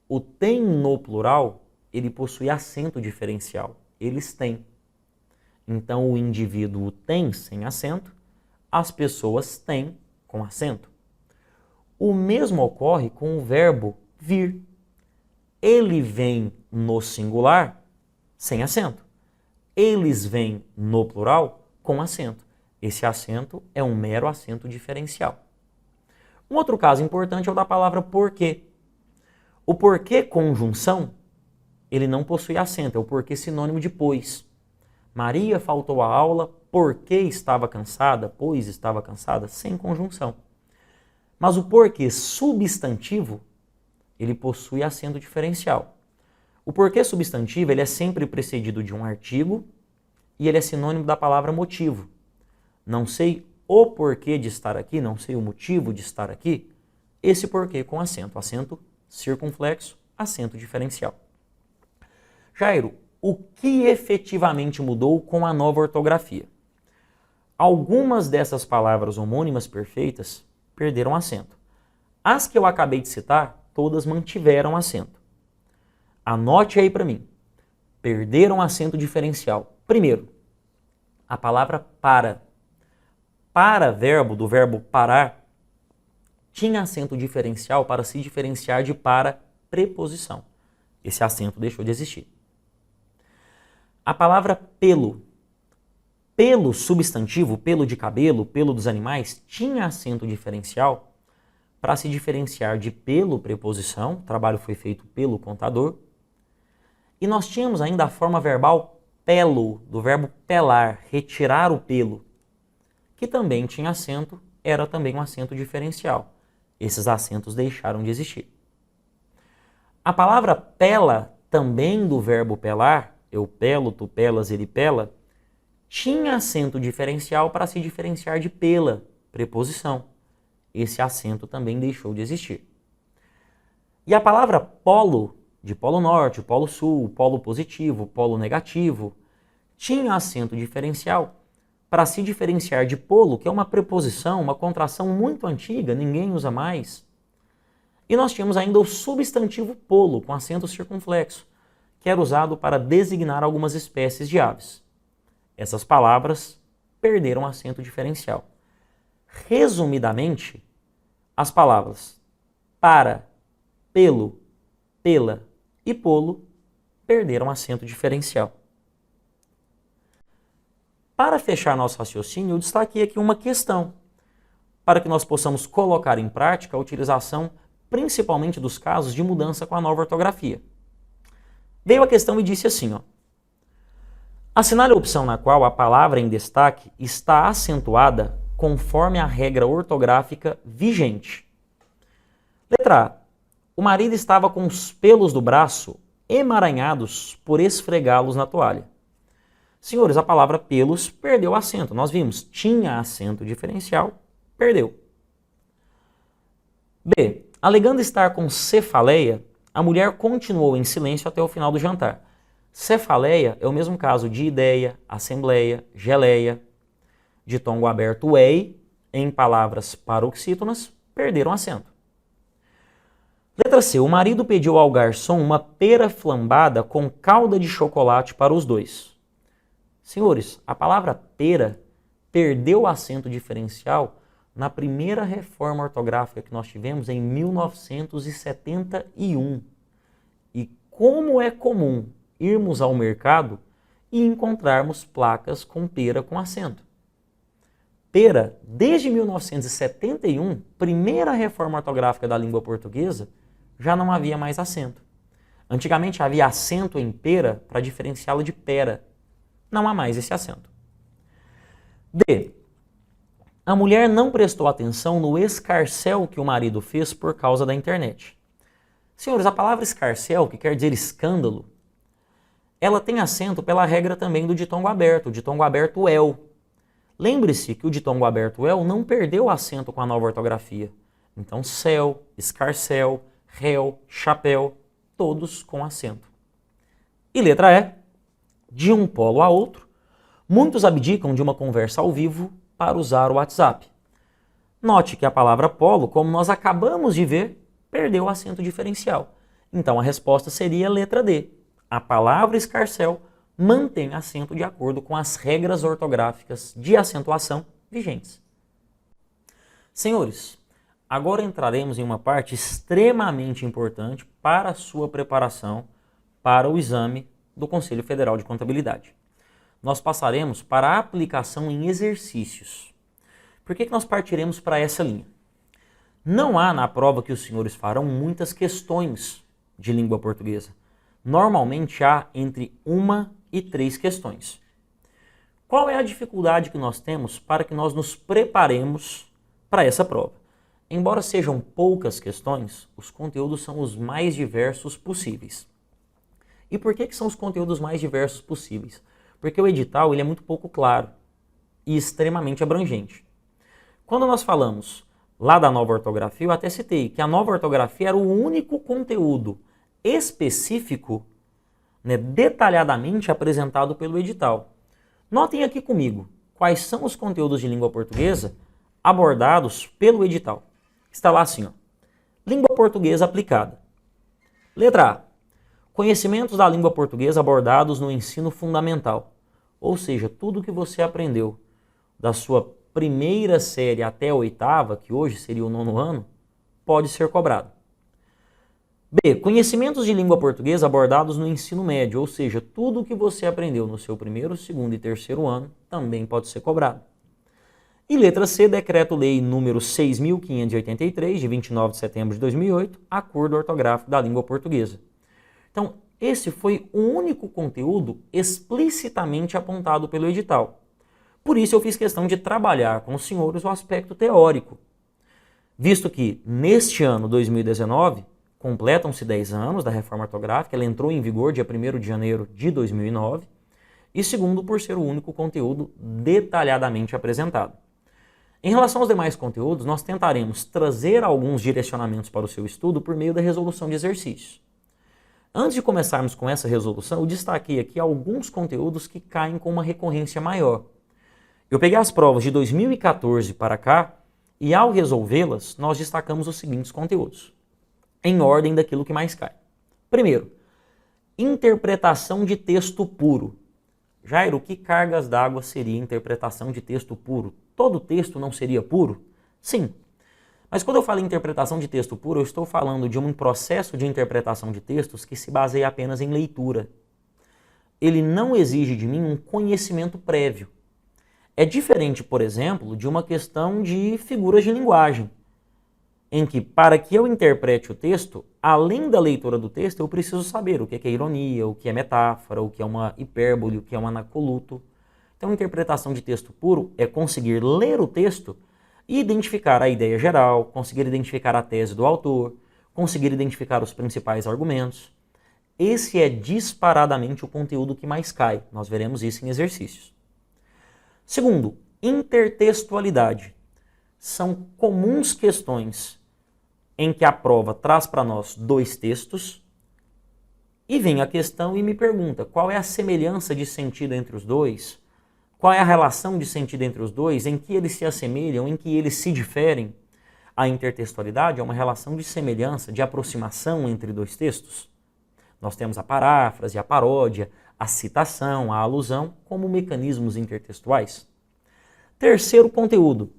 O tem no plural, ele possui acento diferencial. Eles têm. Então, o indivíduo tem sem acento, as pessoas têm com acento. O mesmo ocorre com o verbo vir. Ele vem no singular sem acento. Eles vêm no plural com acento. Esse acento é um mero acento diferencial. Um outro caso importante é o da palavra porquê. O porquê conjunção, ele não possui acento, é o porquê sinônimo de pois. Maria faltou à aula porque estava cansada, pois estava cansada, sem conjunção. Mas o porquê substantivo, ele possui acento diferencial. O porquê substantivo, ele é sempre precedido de um artigo e ele é sinônimo da palavra motivo. Não sei o porquê de estar aqui, não sei o motivo de estar aqui, esse porquê com acento, acento circunflexo, acento diferencial. Jairo, o que efetivamente mudou com a nova ortografia? Algumas dessas palavras homônimas perfeitas perderam acento. As que eu acabei de citar, todas mantiveram acento. Anote aí para mim. Perderam acento diferencial. Primeiro, a palavra para. para-verbo, do verbo parar, tinha acento diferencial para se diferenciar de para-preposição. Esse acento deixou de existir. A palavra pelo. Pelo substantivo, pelo de cabelo, pelo dos animais, tinha acento diferencial para se diferenciar de pelo preposição, o trabalho foi feito pelo contador. E nós tínhamos ainda a forma verbal pelo, do verbo pelar, retirar o pelo, que também tinha acento, era também um acento diferencial. Esses acentos deixaram de existir. A palavra pela, também do verbo pelar, eu pelo, tu pelas, ele pela, tinha acento diferencial para se diferenciar de pela, preposição. Esse acento também deixou de existir. E a palavra polo, de polo norte, polo sul, polo positivo, polo negativo, tinha acento diferencial para se diferenciar de polo, que é uma preposição, uma contração muito antiga, ninguém usa mais. E nós tínhamos ainda o substantivo polo, com acento circunflexo, que era usado para designar algumas espécies de aves. Essas palavras perderam acento diferencial. Resumidamente, as palavras para, pelo, pela e polo perderam acento diferencial. Para fechar nosso raciocínio, eu destaquei aqui uma questão, para que nós possamos colocar em prática a utilização principalmente dos casos de mudança com a nova ortografia. Veio a questão e disse assim, ó: assinale a opção na qual a palavra em destaque está acentuada conforme a regra ortográfica vigente. Letra A. O marido estava com os pelos do braço emaranhados por esfregá-los na toalha. Senhores, a palavra pelos perdeu acento. Nós vimos, tinha acento diferencial, perdeu. B. Alegando estar com cefaleia, a mulher continuou em silêncio até o final do jantar. Cefaleia é o mesmo caso de ideia, assembleia, geleia. Ditongo aberto ei, em palavras paroxítonas, perderam acento. Letra C. O marido pediu ao garçom uma pera flambada com calda de chocolate para os dois. Senhores, a palavra pera perdeu o acento diferencial na primeira reforma ortográfica que nós tivemos em 1971. E como é comum irmos ao mercado e encontrarmos placas com pera com acento. Pera, desde 1971, primeira reforma ortográfica da língua portuguesa, já não havia mais acento. Antigamente havia acento em pera para diferenciá-la de pera. Não há mais esse acento. D. A mulher não prestou atenção no escarcéu que o marido fez por causa da internet. Senhores, a palavra escarcéu, que quer dizer escândalo, ela tem acento pela regra também do ditongo aberto, o ditongo aberto el. Lembre-se que o ditongo aberto el não perdeu acento com a nova ortografia. Então, céu, escarcéu, réu, chapéu, todos com acento. E letra E. De um polo a outro, muitos abdicam de uma conversa ao vivo para usar o WhatsApp. Note que a palavra polo, como nós acabamos de ver, perdeu o acento diferencial. Então a resposta seria letra D. A palavra escarcéu mantém acento de acordo com as regras ortográficas de acentuação vigentes. Senhores, agora entraremos em uma parte extremamente importante para a sua preparação para o exame do Conselho Federal de Contabilidade. Nós passaremos para a aplicação em exercícios. Por que nós partiremos para essa linha? Não há na prova que os senhores farão muitas questões de língua portuguesa. Normalmente há entre 1 e 3 questões. Qual é a dificuldade que nós temos para que nós nos preparemos para essa prova? Embora sejam poucas questões, os conteúdos são os mais diversos possíveis. E por que são os conteúdos mais diversos possíveis? Porque o edital ele é muito pouco claro e extremamente abrangente. Quando nós falamos lá da nova ortografia, eu até citei que a nova ortografia era o único conteúdo específico, detalhadamente apresentado pelo edital. Notem aqui comigo quais são os conteúdos de língua portuguesa abordados pelo edital. Está lá assim, ó, língua portuguesa aplicada. Letra A. Conhecimentos da língua portuguesa abordados no ensino fundamental, ou seja, tudo que você aprendeu da sua primeira série até a oitava, que hoje seria o nono ano, pode ser cobrado. B. Conhecimentos de língua portuguesa abordados no ensino médio, ou seja, tudo o que você aprendeu no seu primeiro, segundo e terceiro ano também pode ser cobrado. E letra C, Decreto-Lei número 6.583, de 29 de setembro de 2008, Acordo Ortográfico da Língua Portuguesa. Então, esse foi o único conteúdo explicitamente apontado pelo edital. Por isso eu fiz questão de trabalhar com os senhores o aspecto teórico, visto que neste ano, 2019, completam-se 10 anos da reforma ortográfica, ela entrou em vigor dia 1º de janeiro de 2009, e segundo, por ser o único conteúdo detalhadamente apresentado. Em relação aos demais conteúdos, nós tentaremos trazer alguns direcionamentos para o seu estudo por meio da resolução de exercícios. Antes de começarmos com essa resolução, eu destaquei aqui alguns conteúdos que caem com uma recorrência maior. Eu peguei as provas de 2014 para cá e, ao resolvê-las, nós destacamos os seguintes conteúdos, em ordem daquilo que mais cai. Primeiro, interpretação de texto puro. Jairo, que cargas d'água seria interpretação de texto puro? Todo texto não seria puro? Sim. Mas quando eu falo em interpretação de texto puro, eu estou falando de um processo de interpretação de textos que se baseia apenas em leitura. Ele não exige de mim um conhecimento prévio. É diferente, por exemplo, de uma questão de figuras de linguagem, em que, para que eu interprete o texto, além da leitura do texto, eu preciso saber o que é ironia, o que é metáfora, o que é uma hipérbole, o que é um anacoluto. Então, interpretação de texto puro é conseguir ler o texto e identificar a ideia geral, conseguir identificar a tese do autor, conseguir identificar os principais argumentos. Esse é disparadamente o conteúdo que mais cai. Nós veremos isso em exercícios. Segundo, intertextualidade. São comuns questões em que a prova traz para nós dois textos e vem a questão e me pergunta qual é a semelhança de sentido entre os dois, qual é a relação de sentido entre os dois, em que eles se assemelham, em que eles se diferem. A intertextualidade é uma relação de semelhança, de aproximação entre dois textos. Nós temos a paráfrase, a paródia, a citação, a alusão como mecanismos intertextuais. Terceiro conteúdo,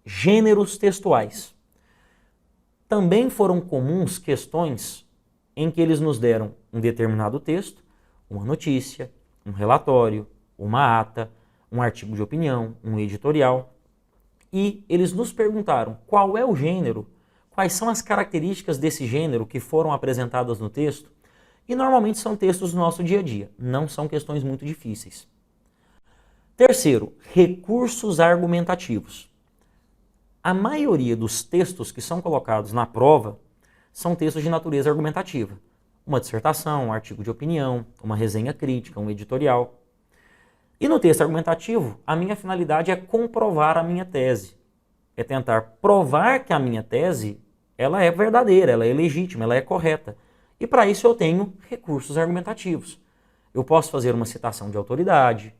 gêneros textuais. Também foram comuns questões em que eles nos deram um determinado texto, uma notícia, um relatório, uma ata, um artigo de opinião, um editorial, e eles nos perguntaram qual é o gênero, quais são as características desse gênero que foram apresentadas no texto, e normalmente são textos do nosso dia a dia, não são questões muito difíceis. Terceiro, recursos argumentativos. A maioria dos textos que são colocados na prova são textos de natureza argumentativa. Uma dissertação, um artigo de opinião, uma resenha crítica, um editorial. E no texto argumentativo, a minha finalidade é comprovar a minha tese. É tentar provar que a minha tese ela é verdadeira, ela é legítima, ela é correta. E para isso eu tenho recursos argumentativos. Eu posso fazer uma citação de autoridade,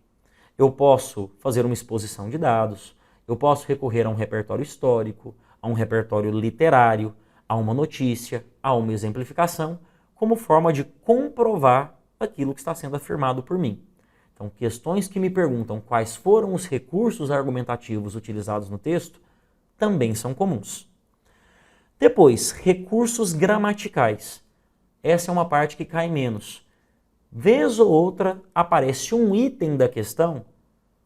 eu posso fazer uma exposição de dados, eu posso recorrer a um repertório histórico, a um repertório literário, a uma notícia, a uma exemplificação, como forma de comprovar aquilo que está sendo afirmado por mim. Então, questões que me perguntam quais foram os recursos argumentativos utilizados no texto também são comuns. Depois, recursos gramaticais. Essa é uma parte que cai menos. Vez ou outra aparece um item da questão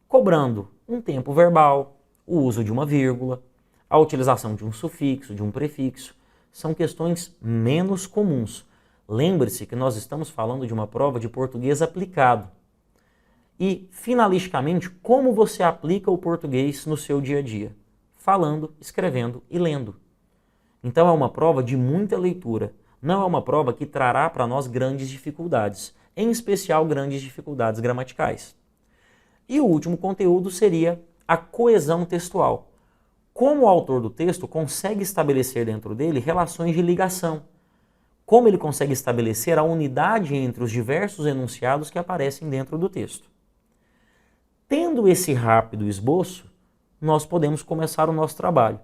cobrando um tempo verbal, o uso de uma vírgula, a utilização de um sufixo, de um prefixo. São questões menos comuns. Lembre-se que nós estamos falando de uma prova de português aplicado. E, finalisticamente, como você aplica o português no seu dia a dia? Falando, escrevendo e lendo. Então é uma prova de muita leitura. Não é uma prova que trará para nós grandes dificuldades, em especial grandes dificuldades gramaticais. E o último conteúdo seria a coesão textual. Como o autor do texto consegue estabelecer dentro dele relações de ligação. Como ele consegue estabelecer a unidade entre os diversos enunciados que aparecem dentro do texto. Tendo esse rápido esboço, nós podemos começar o nosso trabalho,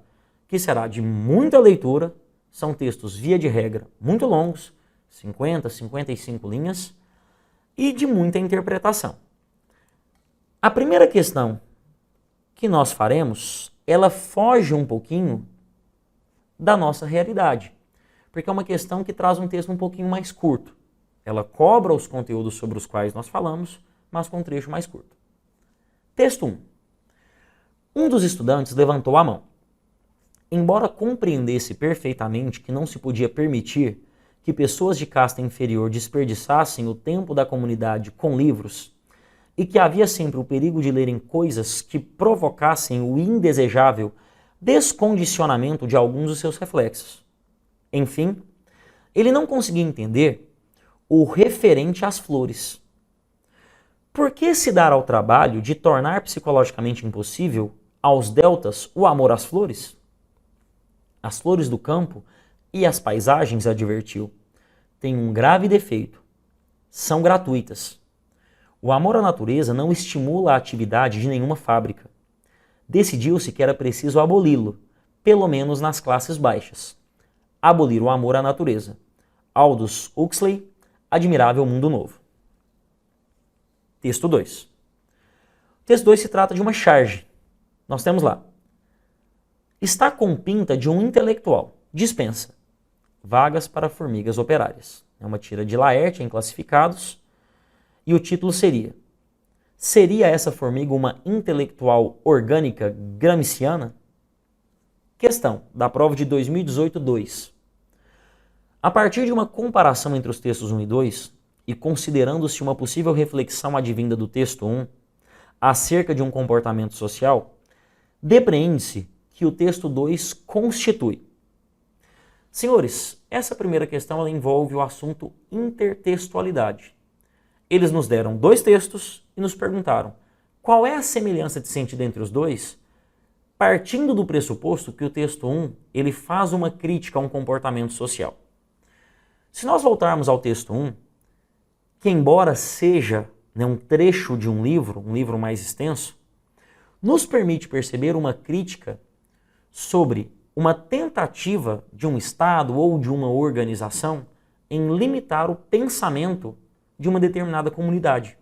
que será de muita leitura, são textos via de regra muito longos, 50, 55 linhas, e de muita interpretação. A primeira questão que nós faremos, ela foge um pouquinho da nossa realidade, porque é uma questão que traz um texto um pouquinho mais curto. Ela cobra os conteúdos sobre os quais nós falamos, mas com um trecho mais curto. Texto 1. Um dos estudantes levantou a mão. Embora compreendesse perfeitamente que não se podia permitir que pessoas de casta inferior desperdiçassem o tempo da comunidade com livros, e que havia sempre o perigo de lerem coisas que provocassem o indesejável descondicionamento de alguns dos seus reflexos. Enfim, ele não conseguia entender o referente às flores. Por que se dar ao trabalho de tornar psicologicamente impossível aos deltas o amor às flores? As flores do campo e as paisagens, advertiu, têm um grave defeito. São gratuitas. O amor à natureza não estimula a atividade de nenhuma fábrica. Decidiu-se que era preciso aboli-lo, pelo menos nas classes baixas. Abolir o amor à natureza. Aldous Huxley, Admirável Mundo Novo. Texto 2. O texto 2 se trata de uma charge. Nós temos lá. Está com pinta de um intelectual. Dispensa. Vagas para formigas operárias. É uma tira de Laerte em Classificados. E o título seria: seria essa formiga uma intelectual orgânica gramsciana? Questão da prova de 2018-2. A partir de uma comparação entre os textos 1 e 2, e considerando-se uma possível reflexão advinda do texto 1 acerca de um comportamento social, depreende-se que o texto 2 constitui. Senhores, essa primeira questão ela envolve o assunto intertextualidade. Eles nos deram dois textos e nos perguntaram qual é a semelhança de sentido entre os dois, partindo do pressuposto que o texto 1 ele faz uma crítica a um comportamento social. Se nós voltarmos ao texto 1, que embora seja um trecho de um livro mais extenso, nos permite perceber uma crítica sobre uma tentativa de um Estado ou de uma organização em limitar o pensamento de uma determinada comunidade.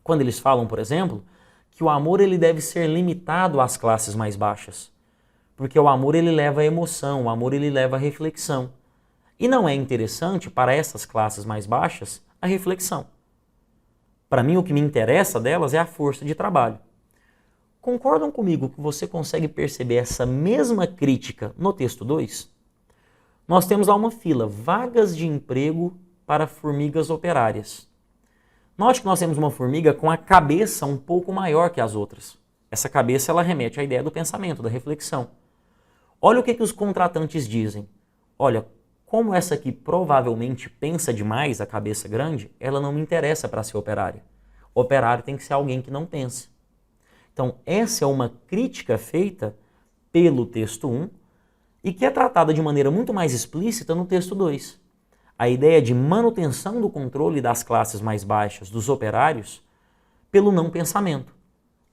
Quando eles falam, por exemplo, que o amor ele deve ser limitado às classes mais baixas, porque o amor ele leva à emoção, o amor ele leva à reflexão. E não é interessante para essas classes mais baixas a reflexão. Para mim, o que me interessa delas é a força de trabalho. Concordam comigo que você consegue perceber essa mesma crítica no texto 2? Nós temos lá uma fila, vagas de emprego para formigas operárias. Note que nós temos uma formiga com a cabeça um pouco maior que as outras. Essa cabeça ela remete à ideia do pensamento, da reflexão. Olha o que os contratantes dizem. Olha, como essa aqui provavelmente pensa demais, a cabeça grande, ela não me interessa para ser operária. O operário tem que ser alguém que não pense. Então, essa é uma crítica feita pelo texto 1 e que é tratada de maneira muito mais explícita no texto 2. A ideia de manutenção do controle das classes mais baixas, dos operários, pelo não pensamento.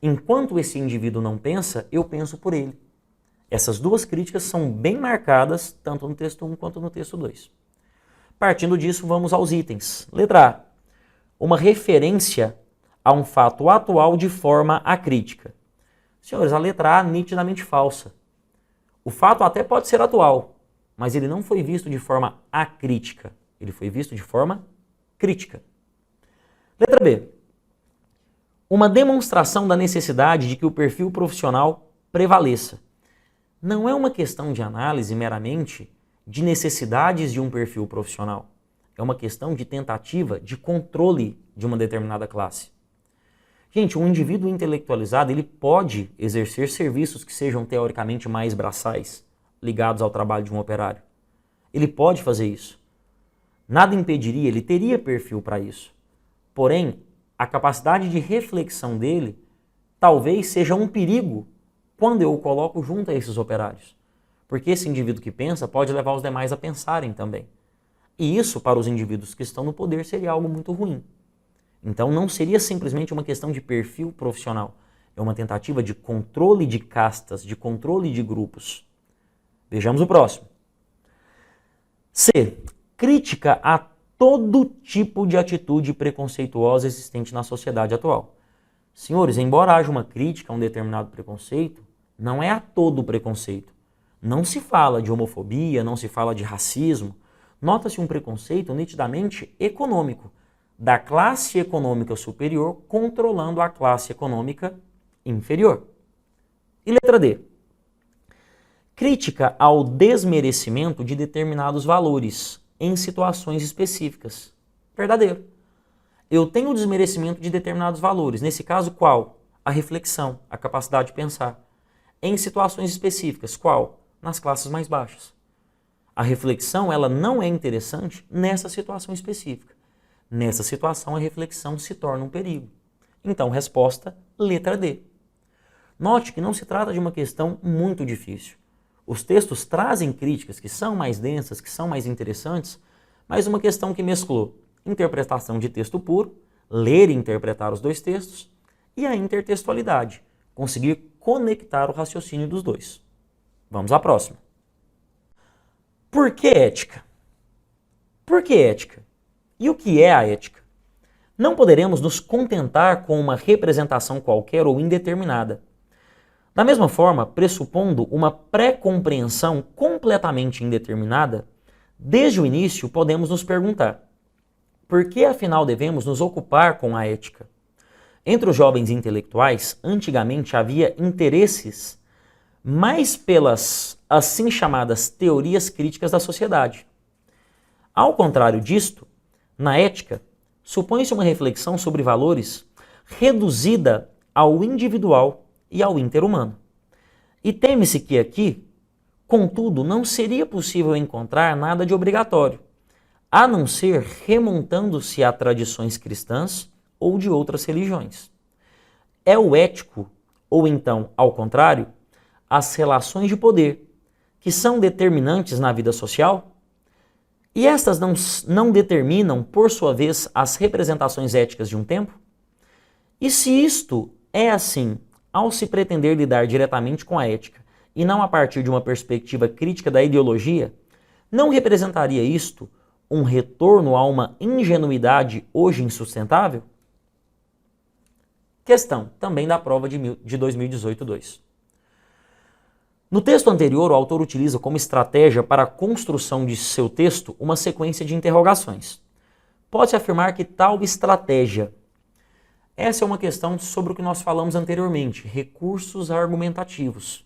Enquanto esse indivíduo não pensa, eu penso por ele. Essas duas críticas são bem marcadas, tanto no texto 1 quanto no texto 2. Partindo disso, vamos aos itens. Letra A. Uma referência a um fato atual de forma acrítica. Senhores, a letra A é nitidamente falsa. O fato até pode ser atual, mas ele não foi visto de forma acrítica. Ele foi visto de forma crítica. Letra B. Uma demonstração da necessidade de que o perfil profissional prevaleça. Não é uma questão de análise meramente de necessidades de um perfil profissional. É uma questão de tentativa de controle de uma determinada classe. Gente, um indivíduo intelectualizado ele pode exercer serviços que sejam teoricamente mais braçais, ligados ao trabalho de um operário. Ele pode fazer isso. Nada impediria, ele teria perfil para isso. Porém, a capacidade de reflexão dele talvez seja um perigo quando eu o coloco junto a esses operários. Porque esse indivíduo que pensa pode levar os demais a pensarem também. E isso, para os indivíduos que estão no poder, seria algo muito ruim. Então não seria simplesmente uma questão de perfil profissional. É uma tentativa de controle de castas, de controle de grupos. Vejamos o próximo. C. Crítica a todo tipo de atitude preconceituosa existente na sociedade atual. Senhores, embora haja uma crítica a um determinado preconceito, não é a todo o preconceito. Não se fala de homofobia, não se fala de racismo. Nota-se um preconceito nitidamente econômico, da classe econômica superior controlando a classe econômica inferior. E letra D. Crítica ao desmerecimento de determinados valores em situações específicas. Verdadeiro. Eu tenho o desmerecimento de determinados valores. Nesse caso, qual? A reflexão, a capacidade de pensar. Em situações específicas, qual? Nas classes mais baixas. A reflexão, ela não é interessante nessa situação específica. Nessa situação, a reflexão se torna um perigo. Então, resposta, letra D. Note que não se trata de uma questão muito difícil. Os textos trazem críticas que são mais densas, que são mais interessantes, mas uma questão que mesclou interpretação de texto puro, ler e interpretar os dois textos, e a intertextualidade, conseguir conectar o raciocínio dos dois. Vamos à próxima. Por que ética? Por que ética? E o que é a ética? Não poderemos nos contentar com uma representação qualquer ou indeterminada. Da mesma forma, pressupondo uma pré-compreensão completamente indeterminada, desde o início podemos nos perguntar: por que afinal devemos nos ocupar com a ética? Entre os jovens intelectuais, antigamente havia interesses mais pelas assim chamadas teorias críticas da sociedade. Ao contrário disto, na ética, supõe-se uma reflexão sobre valores reduzida ao individual e ao interhumano. E teme-se que aqui, contudo, não seria possível encontrar nada de obrigatório, a não ser remontando-se a tradições cristãs ou de outras religiões. É o ético, ou então, ao contrário, as relações de poder, que são determinantes na vida social, e estas não determinam, por sua vez, as representações éticas de um tempo? E se isto é assim, ao se pretender lidar diretamente com a ética, e não a partir de uma perspectiva crítica da ideologia, não representaria isto um retorno a uma ingenuidade hoje insustentável? Questão, também da prova de 2018-2. No texto anterior, o autor utiliza como estratégia para a construção de seu texto uma sequência de interrogações. Pode-se afirmar que tal estratégia. Essa é uma questão sobre o que nós falamos anteriormente, recursos argumentativos.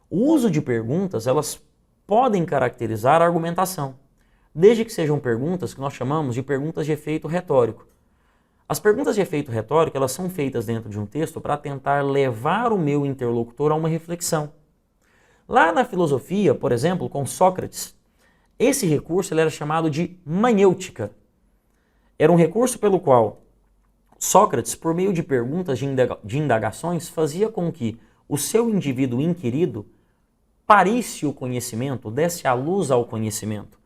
O uso de perguntas, elas podem caracterizar a argumentação, desde que sejam perguntas que nós chamamos de perguntas de efeito retórico. As perguntas de efeito retórico, elas são feitas dentro de um texto para tentar levar o meu interlocutor a uma reflexão. Lá na filosofia, por exemplo, com Sócrates, esse recurso ele era chamado de manêutica. Era um recurso pelo qual Sócrates, por meio de perguntas de indagações, fazia com que o seu indivíduo inquirido parisse o conhecimento, desse a luz ao conhecimento.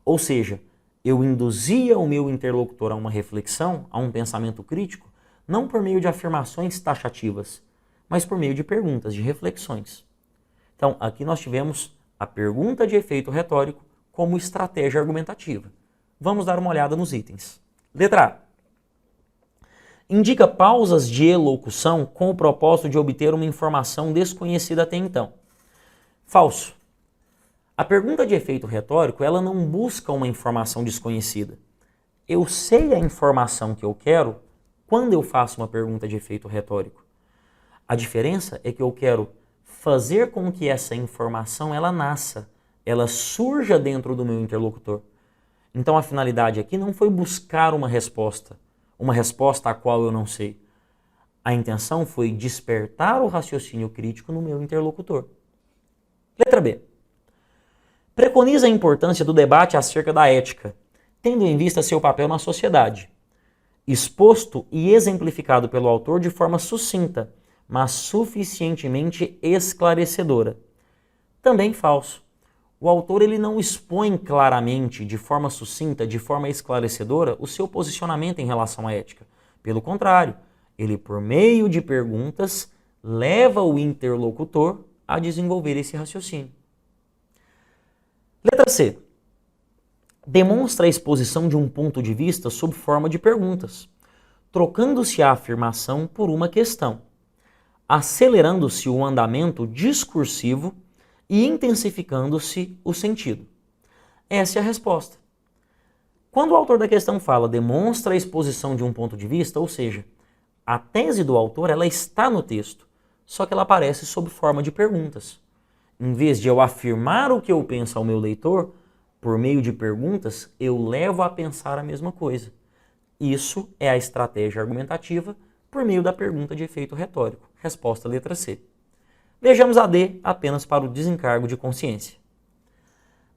Ou seja, eu induzia o meu interlocutor a uma reflexão, a um pensamento crítico, não por meio de afirmações taxativas, mas por meio de perguntas, de reflexões. Então, aqui nós tivemos a pergunta de efeito retórico como estratégia argumentativa. Vamos dar uma olhada nos itens. Letra A. Indica pausas de elocução com o propósito de obter uma informação desconhecida até então. Falso. A pergunta de efeito retórico, ela não busca uma informação desconhecida. Eu sei a informação que eu quero quando eu faço uma pergunta de efeito retórico. A diferença é que eu quero fazer com que essa informação ela nasça, ela surja dentro do meu interlocutor. Então a finalidade aqui não foi buscar uma resposta a qual eu não sei. A intenção foi despertar o raciocínio crítico no meu interlocutor. Letra B. Preconiza a importância do debate acerca da ética, tendo em vista seu papel na sociedade, exposto e exemplificado pelo autor de forma sucinta, mas suficientemente esclarecedora. Também falso. O autor ele não expõe claramente, de forma sucinta, de forma esclarecedora, o seu posicionamento em relação à ética. Pelo contrário, ele, por meio de perguntas, leva o interlocutor a desenvolver esse raciocínio. Letra C. Demonstra a exposição de um ponto de vista sob forma de perguntas, trocando-se a afirmação por uma questão, acelerando-se o andamento discursivo e intensificando-se o sentido. Essa é a resposta. Quando o autor da questão fala demonstra a exposição de um ponto de vista, ou seja, a tese do autor ela está no texto, só que ela aparece sob forma de perguntas. Em vez de eu afirmar o que eu penso ao meu leitor, por meio de perguntas, eu levo a pensar a mesma coisa. Isso é a estratégia argumentativa por meio da pergunta de efeito retórico. Resposta letra C. Vejamos a D apenas para o desencargo de consciência.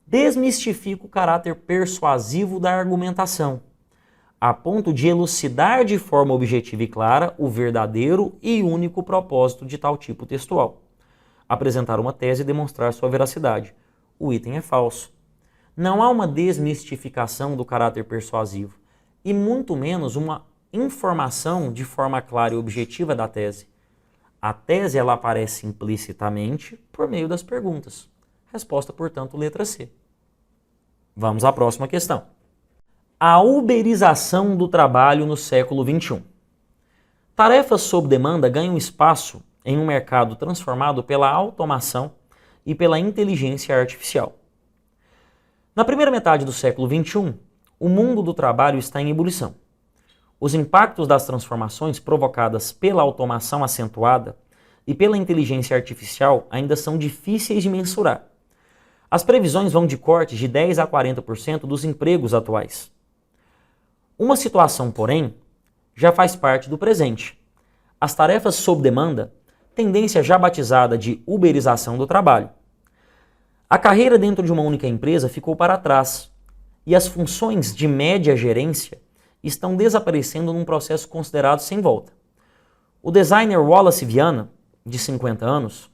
Desmistifica o caráter persuasivo da argumentação, a ponto de elucidar de forma objetiva e clara o verdadeiro e único propósito de tal tipo textual. Apresentar uma tese e demonstrar sua veracidade. O item é falso. Não há uma desmistificação do caráter persuasivo, e muito menos uma informação de forma clara e objetiva da tese. A tese ela aparece implicitamente por meio das perguntas. Resposta, portanto, letra C. Vamos à próxima questão. A uberização do trabalho no século XXI. Tarefas sob demanda ganham espaço em um mercado transformado pela automação e pela inteligência artificial. Na primeira metade do século XXI, o mundo do trabalho está em ebulição. Os impactos das transformações provocadas pela automação acentuada e pela inteligência artificial ainda são difíceis de mensurar. As previsões vão de cortes de 10 a 40% dos empregos atuais. Uma situação, porém, já faz parte do presente. As tarefas sob demanda, tendência já batizada de uberização do trabalho. A carreira dentro de uma única empresa ficou para trás e as funções de média gerência estão desaparecendo num processo considerado sem volta. O designer Wallace Viana, de 50 anos,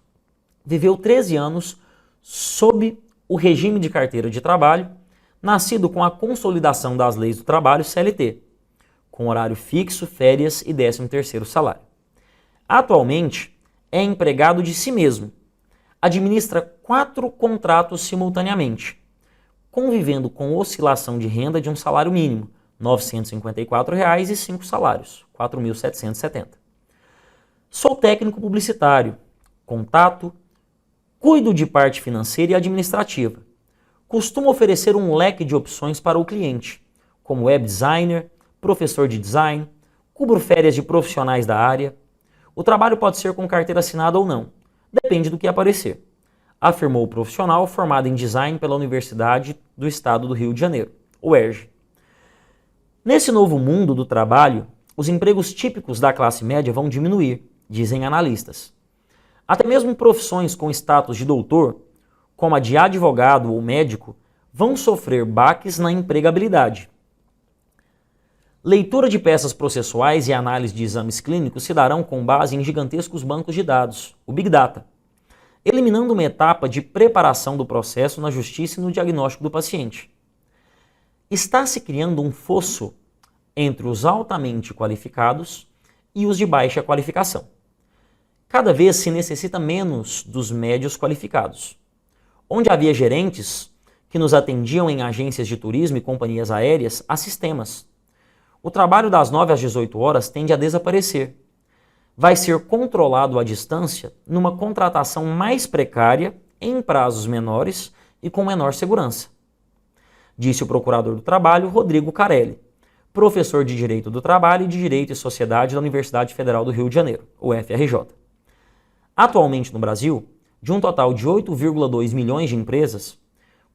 viveu 13 anos sob o regime de carteira de trabalho, nascido com a consolidação das leis do trabalho CLT, com horário fixo, férias e 13º salário. Atualmente, é empregado de si mesmo. Administra 4 contratos simultaneamente, convivendo com oscilação de renda de um salário mínimo, R$ 954,00 e 5 salários, R$ 4.770. Sou técnico publicitário, contato, cuido de parte financeira e administrativa. Costumo oferecer um leque de opções para o cliente, como web designer, professor de design, cubro férias de profissionais da área. O trabalho pode ser com carteira assinada ou não, depende do que aparecer, afirmou o profissional formado em design pela Universidade do Estado do Rio de Janeiro, UERJ. Nesse novo mundo do trabalho, os empregos típicos da classe média vão diminuir, dizem analistas. Até mesmo profissões com status de doutor, como a de advogado ou médico, vão sofrer baques na empregabilidade. Leitura de peças processuais e análise de exames clínicos se darão com base em gigantescos bancos de dados, o Big Data, eliminando uma etapa de preparação do processo na justiça e no diagnóstico do paciente. Está se criando um fosso entre os altamente qualificados e os de baixa qualificação. Cada vez se necessita menos dos médios qualificados. Onde havia gerentes que nos atendiam em agências de turismo e companhias aéreas, há sistemas. O trabalho das 9 às 18 horas tende a desaparecer. Vai ser controlado à distância numa contratação mais precária, em prazos menores e com menor segurança. Disse o procurador do trabalho, Rodrigo Carelli, professor de Direito do Trabalho e de Direito e Sociedade da Universidade Federal do Rio de Janeiro, UFRJ. Atualmente no Brasil, de um total de 8,2 milhões de empresas,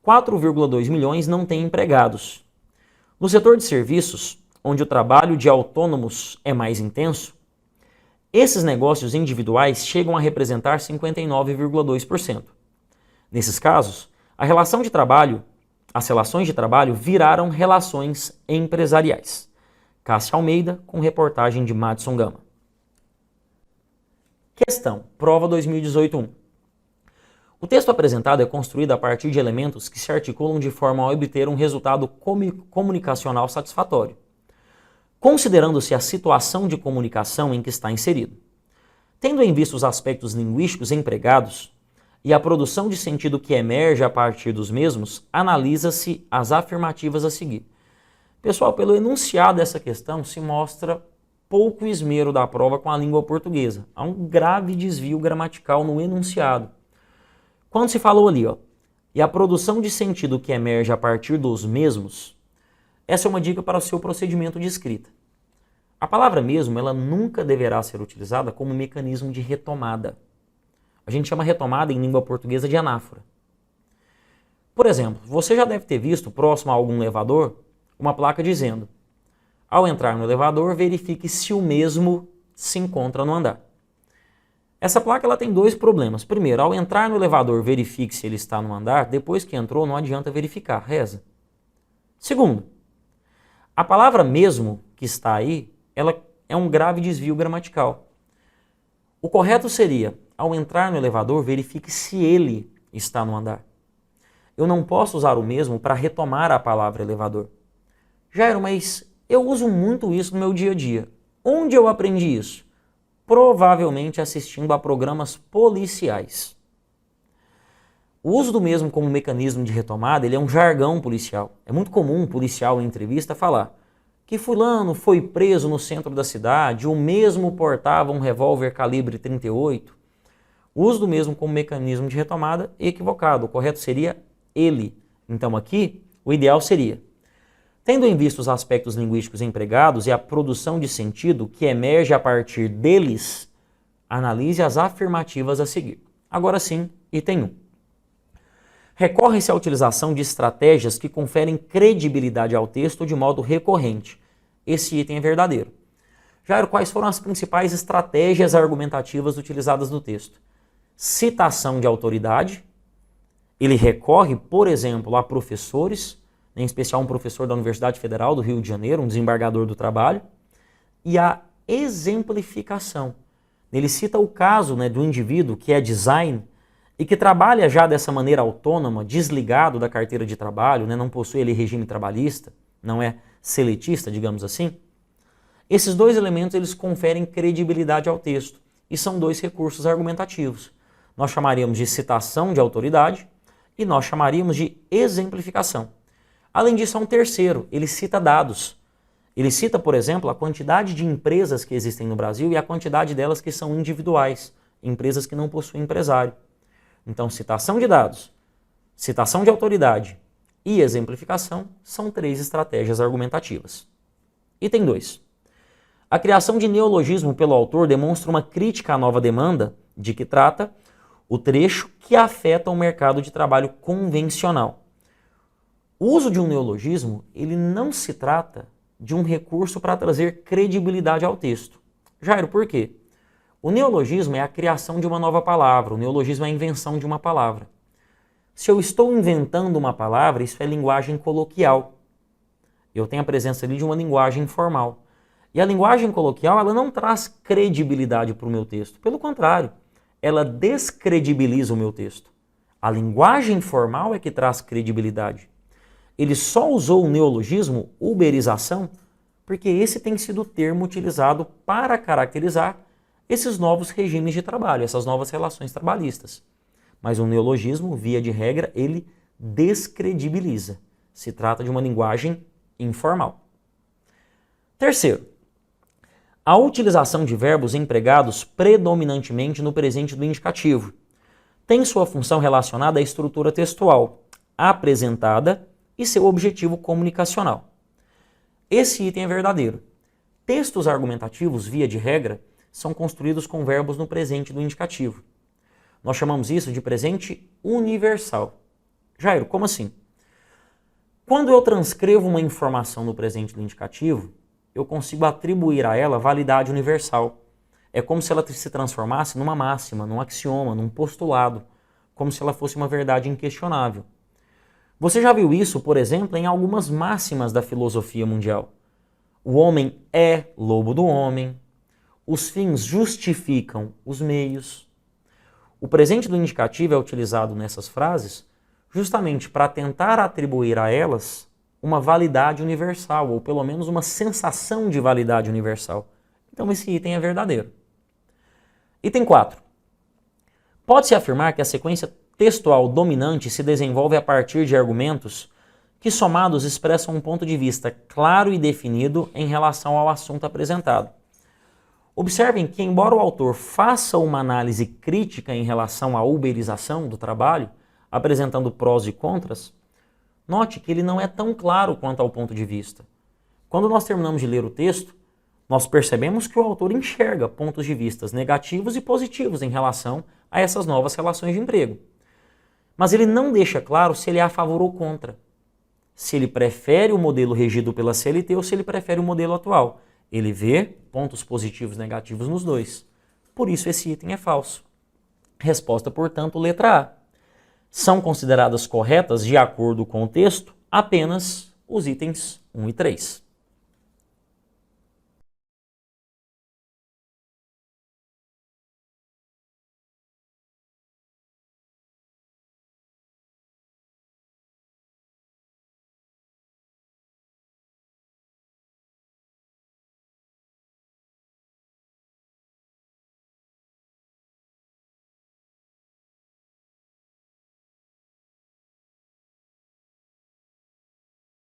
4,2 milhões não têm empregados. No setor de serviços, onde o trabalho de autônomos é mais intenso, esses negócios individuais chegam a representar 59,2%. Nesses casos, as relações de trabalho viraram relações empresariais. Cássia Almeida, com reportagem de Madison Gama. Questão, prova 2018-1. O texto apresentado é construído a partir de elementos que se articulam de forma a obter um resultado comunicacional satisfatório, considerando-se a situação de comunicação em que está inserido. Tendo em vista os aspectos linguísticos empregados e a produção de sentido que emerge a partir dos mesmos, analisa-se as afirmativas a seguir. Pessoal, pelo enunciado dessa questão se mostra pouco esmero da prova com a língua portuguesa. Há um grave desvio gramatical no enunciado. Quando se falou ali, e a produção de sentido que emerge a partir dos mesmos, essa é uma dica para o seu procedimento de escrita. A palavra mesmo, ela nunca deverá ser utilizada como mecanismo de retomada. A gente chama retomada em língua portuguesa de anáfora. Por exemplo, você já deve ter visto próximo a algum elevador uma placa dizendo: ao entrar no elevador, verifique se o mesmo se encontra no andar. Essa placa ela tem dois problemas. Primeiro, ao entrar no elevador, verifique se ele está no andar. Depois que entrou, não adianta verificar, reza. Segundo, a palavra mesmo que está aí, ela é um grave desvio gramatical. O correto seria, ao entrar no elevador, verifique se ele está no andar. Eu não posso usar o mesmo para retomar a palavra elevador. Jairo, mas eu uso muito isso no meu dia a dia. Onde eu aprendi isso? Provavelmente assistindo a programas policiais. O uso do mesmo como mecanismo de retomada, ele é um jargão policial. É muito comum um policial em entrevista falar que fulano foi preso no centro da cidade, o mesmo portava um revólver calibre 38. O uso do mesmo como mecanismo de retomada é equivocado. O correto seria ele. Então aqui, o ideal seria: tendo em vista os aspectos linguísticos empregados e a produção de sentido que emerge a partir deles, analise as afirmativas a seguir. Agora sim, item 1. Recorre-se à utilização de estratégias que conferem credibilidade ao texto de modo recorrente. Esse item é verdadeiro. Jairo, quais foram as principais estratégias argumentativas utilizadas no texto? Citação de autoridade. Ele recorre, por exemplo, a professores, em especial um professor da Universidade Federal do Rio de Janeiro, um desembargador do trabalho, e a exemplificação. Ele cita o caso do indivíduo que é design e que trabalha já dessa maneira autônoma, desligado da carteira de trabalho, não possui ele regime trabalhista, não é seletista, digamos assim. Esses dois elementos eles conferem credibilidade ao texto e são dois recursos argumentativos. Nós chamaríamos de citação de autoridade e nós chamaríamos de exemplificação. Além disso, há um terceiro, ele cita dados. Ele cita, por exemplo, a quantidade de empresas que existem no Brasil e a quantidade delas que são individuais, empresas que não possuem empresário. Então, citação de dados, citação de autoridade e exemplificação são três estratégias argumentativas. Item 2. A criação de neologismo pelo autor demonstra uma crítica à nova demanda de que trata o trecho que afeta o mercado de trabalho convencional. O uso de um neologismo, ele não se trata de um recurso para trazer credibilidade ao texto. Jairo, por quê? O neologismo é a criação de uma nova palavra, o neologismo é a invenção de uma palavra. Se eu estou inventando uma palavra, isso é linguagem coloquial. Eu tenho a presença ali de uma linguagem formal. E a linguagem coloquial, ela não traz credibilidade para o meu texto. Pelo contrário, ela descredibiliza o meu texto. A linguagem formal é que traz credibilidade. Ele só usou o neologismo, uberização, porque esse tem sido o termo utilizado para caracterizar esses novos regimes de trabalho, essas novas relações trabalhistas. Mas o neologismo, via de regra, ele descredibiliza. Se trata de uma linguagem informal. Terceiro, a utilização de verbos empregados predominantemente no presente do indicativo tem sua função relacionada à estrutura textual apresentada e seu objetivo comunicacional. Esse item é verdadeiro. Textos argumentativos, via de regra, são construídos com verbos no presente do indicativo. Nós chamamos isso de presente universal. Jairo, como assim? Quando eu transcrevo uma informação no presente do indicativo, eu consigo atribuir a ela validade universal. É como se ela se transformasse numa máxima, num axioma, num postulado, como se ela fosse uma verdade inquestionável. Você já viu isso, por exemplo, em algumas máximas da filosofia mundial. O homem é lobo do homem, os fins justificam os meios. O presente do indicativo é utilizado nessas frases justamente para tentar atribuir a elas uma validade universal, ou pelo menos uma sensação de validade universal. Então esse item é verdadeiro. Item 4. Pode-se afirmar que a sequência textual dominante se desenvolve a partir de argumentos que somados expressam um ponto de vista claro e definido em relação ao assunto apresentado. Observem que, embora o autor faça uma análise crítica em relação à uberização do trabalho, apresentando prós e contras, note que ele não é tão claro quanto ao ponto de vista. Quando nós terminamos de ler o texto, nós percebemos que o autor enxerga pontos de vista negativos e positivos em relação a essas novas relações de emprego. Mas ele não deixa claro se ele é a favor ou contra. Se ele prefere o modelo regido pela CLT ou se ele prefere o modelo atual. Ele vê pontos positivos e negativos nos dois. Por isso esse item é falso. Resposta, portanto, letra A. São consideradas corretas, de acordo com o texto, apenas os itens 1 e 3.